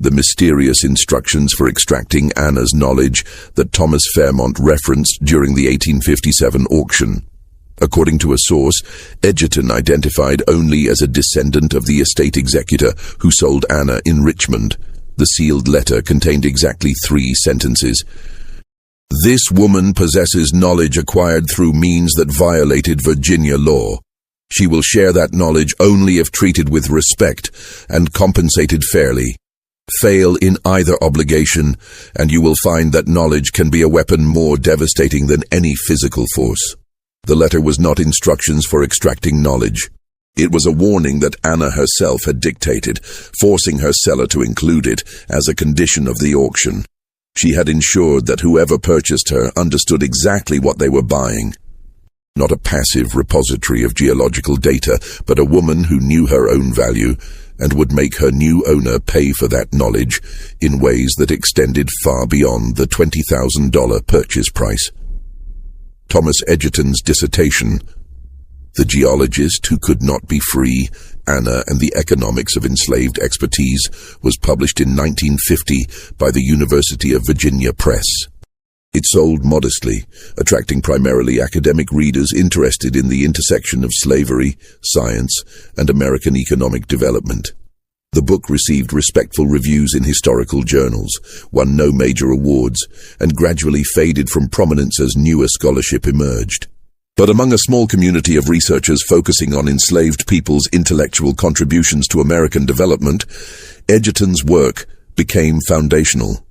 The mysterious instructions for extracting Anna's knowledge that Thomas Fairmont referenced during the 1857 auction. According to a source, Edgerton identified only as a descendant of the estate executor who sold Anna in Richmond. The sealed letter contained exactly 3 sentences. "This woman possesses knowledge acquired through means that violated Virginia law. She will share that knowledge only if treated with respect and compensated fairly. Fail in either obligation, and you will find that knowledge can be a weapon more devastating than any physical force." The letter was not instructions for extracting knowledge. It was a warning that Anna herself had dictated, forcing her seller to include it as a condition of the auction. She had ensured that whoever purchased her understood exactly what they were buying. Not a passive repository of geological data, but a woman who knew her own value and would make her new owner pay for that knowledge in ways that extended far beyond the $20,000 purchase price. Thomas Edgerton's dissertation, The Geologist Who Could Not Be Free, Anna and the Economics of Enslaved Expertise, was published in 1950 by the University of Virginia Press. It sold modestly, attracting primarily academic readers interested in the intersection of slavery, science, and American economic development. The book received respectful reviews in historical journals, won no major awards, and gradually faded from prominence as newer scholarship emerged. But among a small community of researchers focusing on enslaved people's intellectual contributions to American development, Edgerton's work became foundational.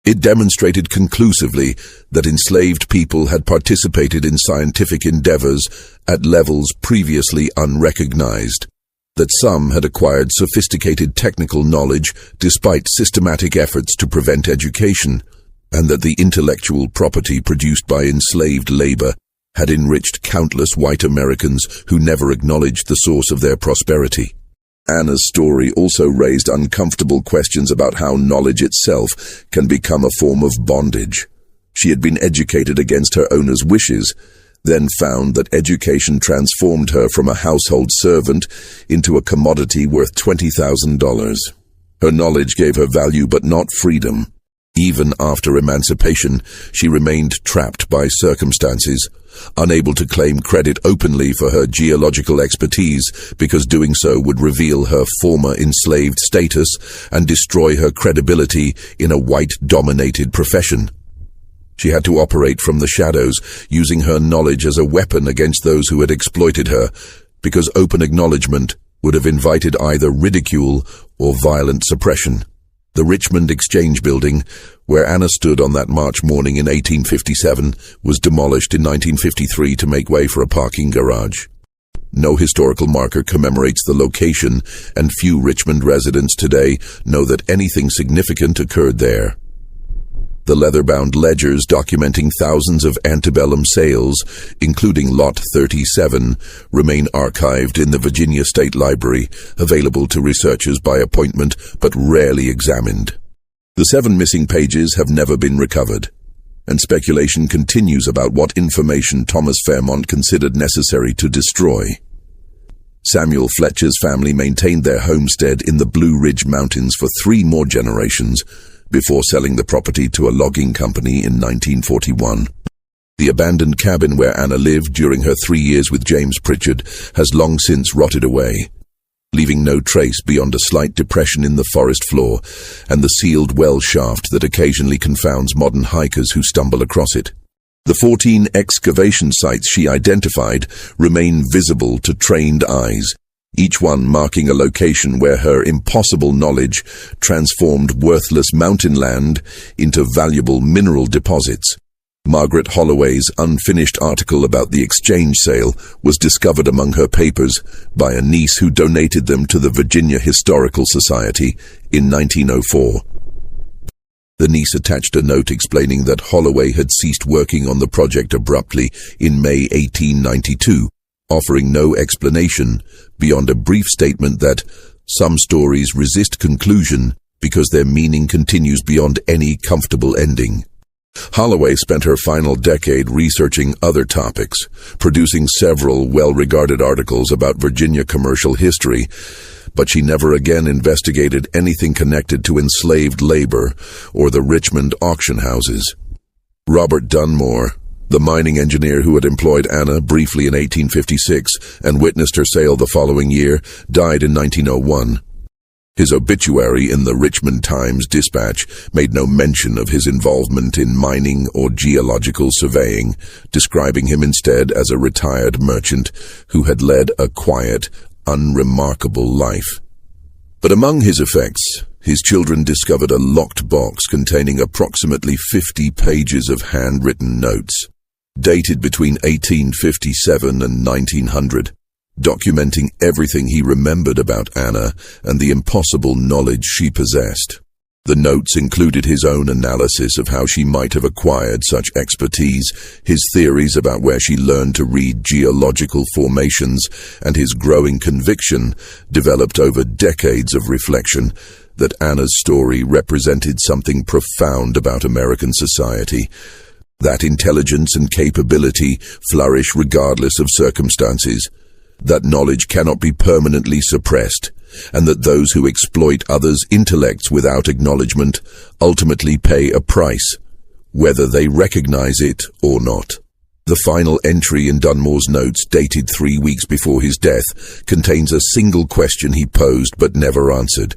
It demonstrated conclusively that enslaved people had participated in scientific endeavors at levels previously unrecognized, that some had acquired sophisticated technical knowledge despite systematic efforts to prevent education, and that the intellectual property produced by enslaved labor had enriched countless white Americans who never acknowledged the source of their prosperity. Anna's story also raised uncomfortable questions about how knowledge itself can become a form of bondage. She had been educated against her owner's wishes, then found that education transformed her from a household servant into a commodity worth $20,000. Her knowledge gave her value but not freedom. Even after emancipation, she remained trapped by circumstances, unable to claim credit openly for her geological expertise because doing so would reveal her former enslaved status and destroy her credibility in a white-dominated profession. She had to operate from the shadows, using her knowledge as a weapon against those who had exploited her, because open acknowledgement would have invited either ridicule or violent suppression. The Richmond Exchange Building, where Anna stood on that March morning in 1857, was demolished in 1953 to make way for a parking garage. No historical marker commemorates the location, and few Richmond residents today know that anything significant occurred there. The leather-bound ledgers documenting thousands of antebellum sales, including Lot 37, remain archived in the Virginia State Library, available to researchers by appointment but rarely examined. The 7 missing pages have never been recovered, and speculation continues about what information Thomas Fairmont considered necessary to destroy. Samuel Fletcher's family maintained their homestead in the Blue Ridge Mountains for 3 more generations, before selling the property to a logging company in 1941. The abandoned cabin where Anna lived during her 3 years with James Pritchard has long since rotted away, leaving no trace beyond a slight depression in the forest floor and the sealed well shaft that occasionally confounds modern hikers who stumble across it. The 14 excavation sites she identified remain visible to trained eyes, each one marking a location where her impossible knowledge transformed worthless mountain land into valuable mineral deposits. Margaret Holloway's unfinished article about the exchange sale was discovered among her papers by a niece who donated them to the Virginia Historical Society in 1904. The niece attached a note explaining that Holloway had ceased working on the project abruptly in May 1892, offering no explanation beyond a brief statement that some stories resist conclusion because their meaning continues beyond any comfortable ending. Holloway spent her final decade researching other topics, producing several well-regarded articles about Virginia commercial history, but she never again investigated anything connected to enslaved labor or the Richmond auction houses. Robert Dunmore, the mining engineer who had employed Anna briefly in 1856 and witnessed her sale the following year, died in 1901. His obituary in the Richmond Times-Dispatch made no mention of his involvement in mining or geological surveying, describing him instead as a retired merchant who had led a quiet, unremarkable life. But among his effects, his children discovered a locked box containing approximately 50 pages of handwritten notes, dated between 1857 and 1900, documenting everything he remembered about Anna and the impossible knowledge she possessed. The notes included his own analysis of how she might have acquired such expertise, his theories about where she learned to read geological formations, and his growing conviction, developed over decades of reflection, that Anna's story represented something profound about American society, that intelligence and capability flourish regardless of circumstances, that knowledge cannot be permanently suppressed, and that those who exploit others' intellects without acknowledgement ultimately pay a price, whether they recognize it or not. The final entry in Dunmore's notes, dated 3 weeks before his death, contains a single question he posed but never answered.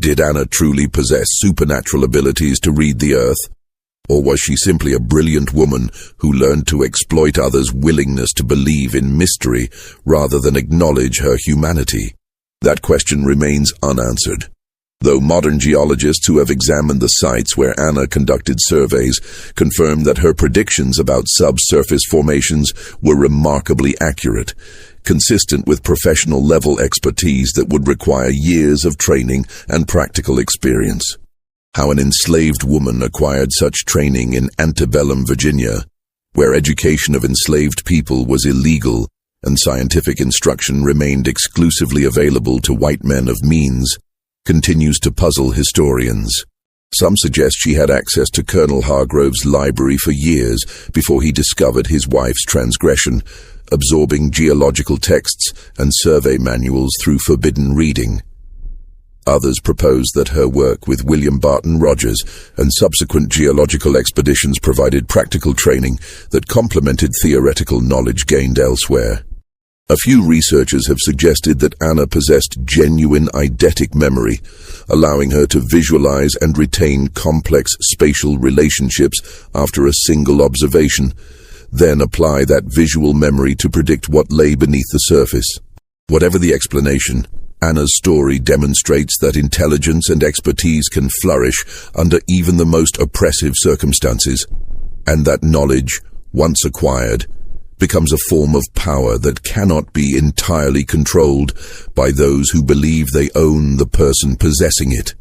Did Anna truly possess supernatural abilities to read the earth? Or was she simply a brilliant woman who learned to exploit others' willingness to believe in mystery rather than acknowledge her humanity? That question remains unanswered, though modern geologists who have examined the sites where Anna conducted surveys confirm that her predictions about subsurface formations were remarkably accurate, consistent with professional-level expertise that would require years of training and practical experience. How an enslaved woman acquired such training in antebellum Virginia, where education of enslaved people was illegal and scientific instruction remained exclusively available to white men of means, continues to puzzle historians. Some suggest she had access to Colonel Hargrove's library for years before he discovered his wife's transgression, absorbing geological texts and survey manuals through forbidden reading. Others propose that her work with William Barton Rogers and subsequent geological expeditions provided practical training that complemented theoretical knowledge gained elsewhere. A few researchers have suggested that Anna possessed genuine eidetic memory, allowing her to visualize and retain complex spatial relationships after a single observation, then apply that visual memory to predict what lay beneath the surface. Whatever the explanation, Anna's story demonstrates that intelligence and expertise can flourish under even the most oppressive circumstances, and that knowledge, once acquired, becomes a form of power that cannot be entirely controlled by those who believe they own the person possessing it.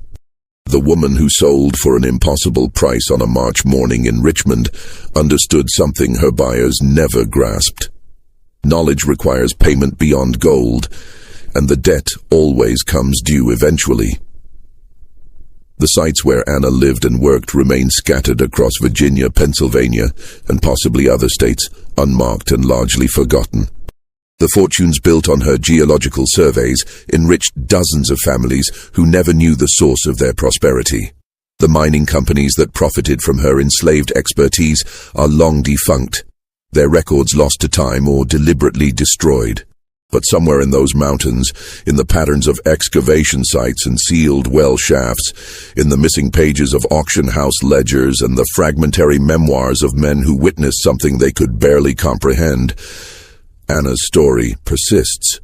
The woman who sold for an impossible price on a March morning in Richmond understood something her buyers never grasped. Knowledge requires payment beyond gold, and the debt always comes due eventually. The sites where Anna lived and worked remain scattered across Virginia, Pennsylvania, and possibly other states, unmarked and largely forgotten. The fortunes built on her geological surveys enriched dozens of families who never knew the source of their prosperity. The mining companies that profited from her enslaved expertise are long defunct, their records lost to time or deliberately destroyed. But somewhere in those mountains, in the patterns of excavation sites and sealed well shafts, in the missing pages of auction house ledgers and the fragmentary memoirs of men who witnessed something they could barely comprehend, Anna's story persists.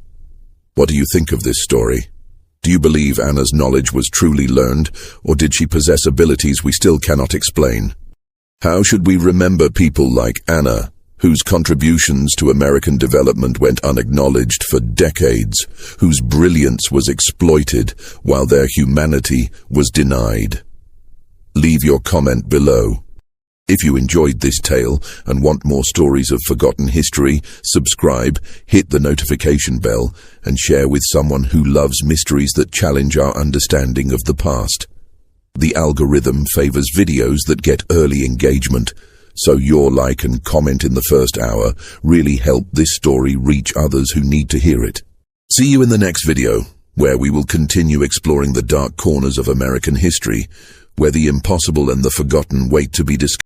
What do you think of this story? Do you believe Anna's knowledge was truly learned, or did she possess abilities we still cannot explain? How should we remember people like Anna, whose contributions to American development went unacknowledged for decades, whose brilliance was exploited while their humanity was denied? Leave your comment below. If you enjoyed this tale and want more stories of forgotten history, subscribe, hit the notification bell, and share with someone who loves mysteries that challenge our understanding of the past. The algorithm favors videos that get early engagement, so your like and comment in the first hour really help this story reach others who need to hear it. See you in the next video, where we will continue exploring the dark corners of American history, where the impossible and the forgotten wait to be discovered.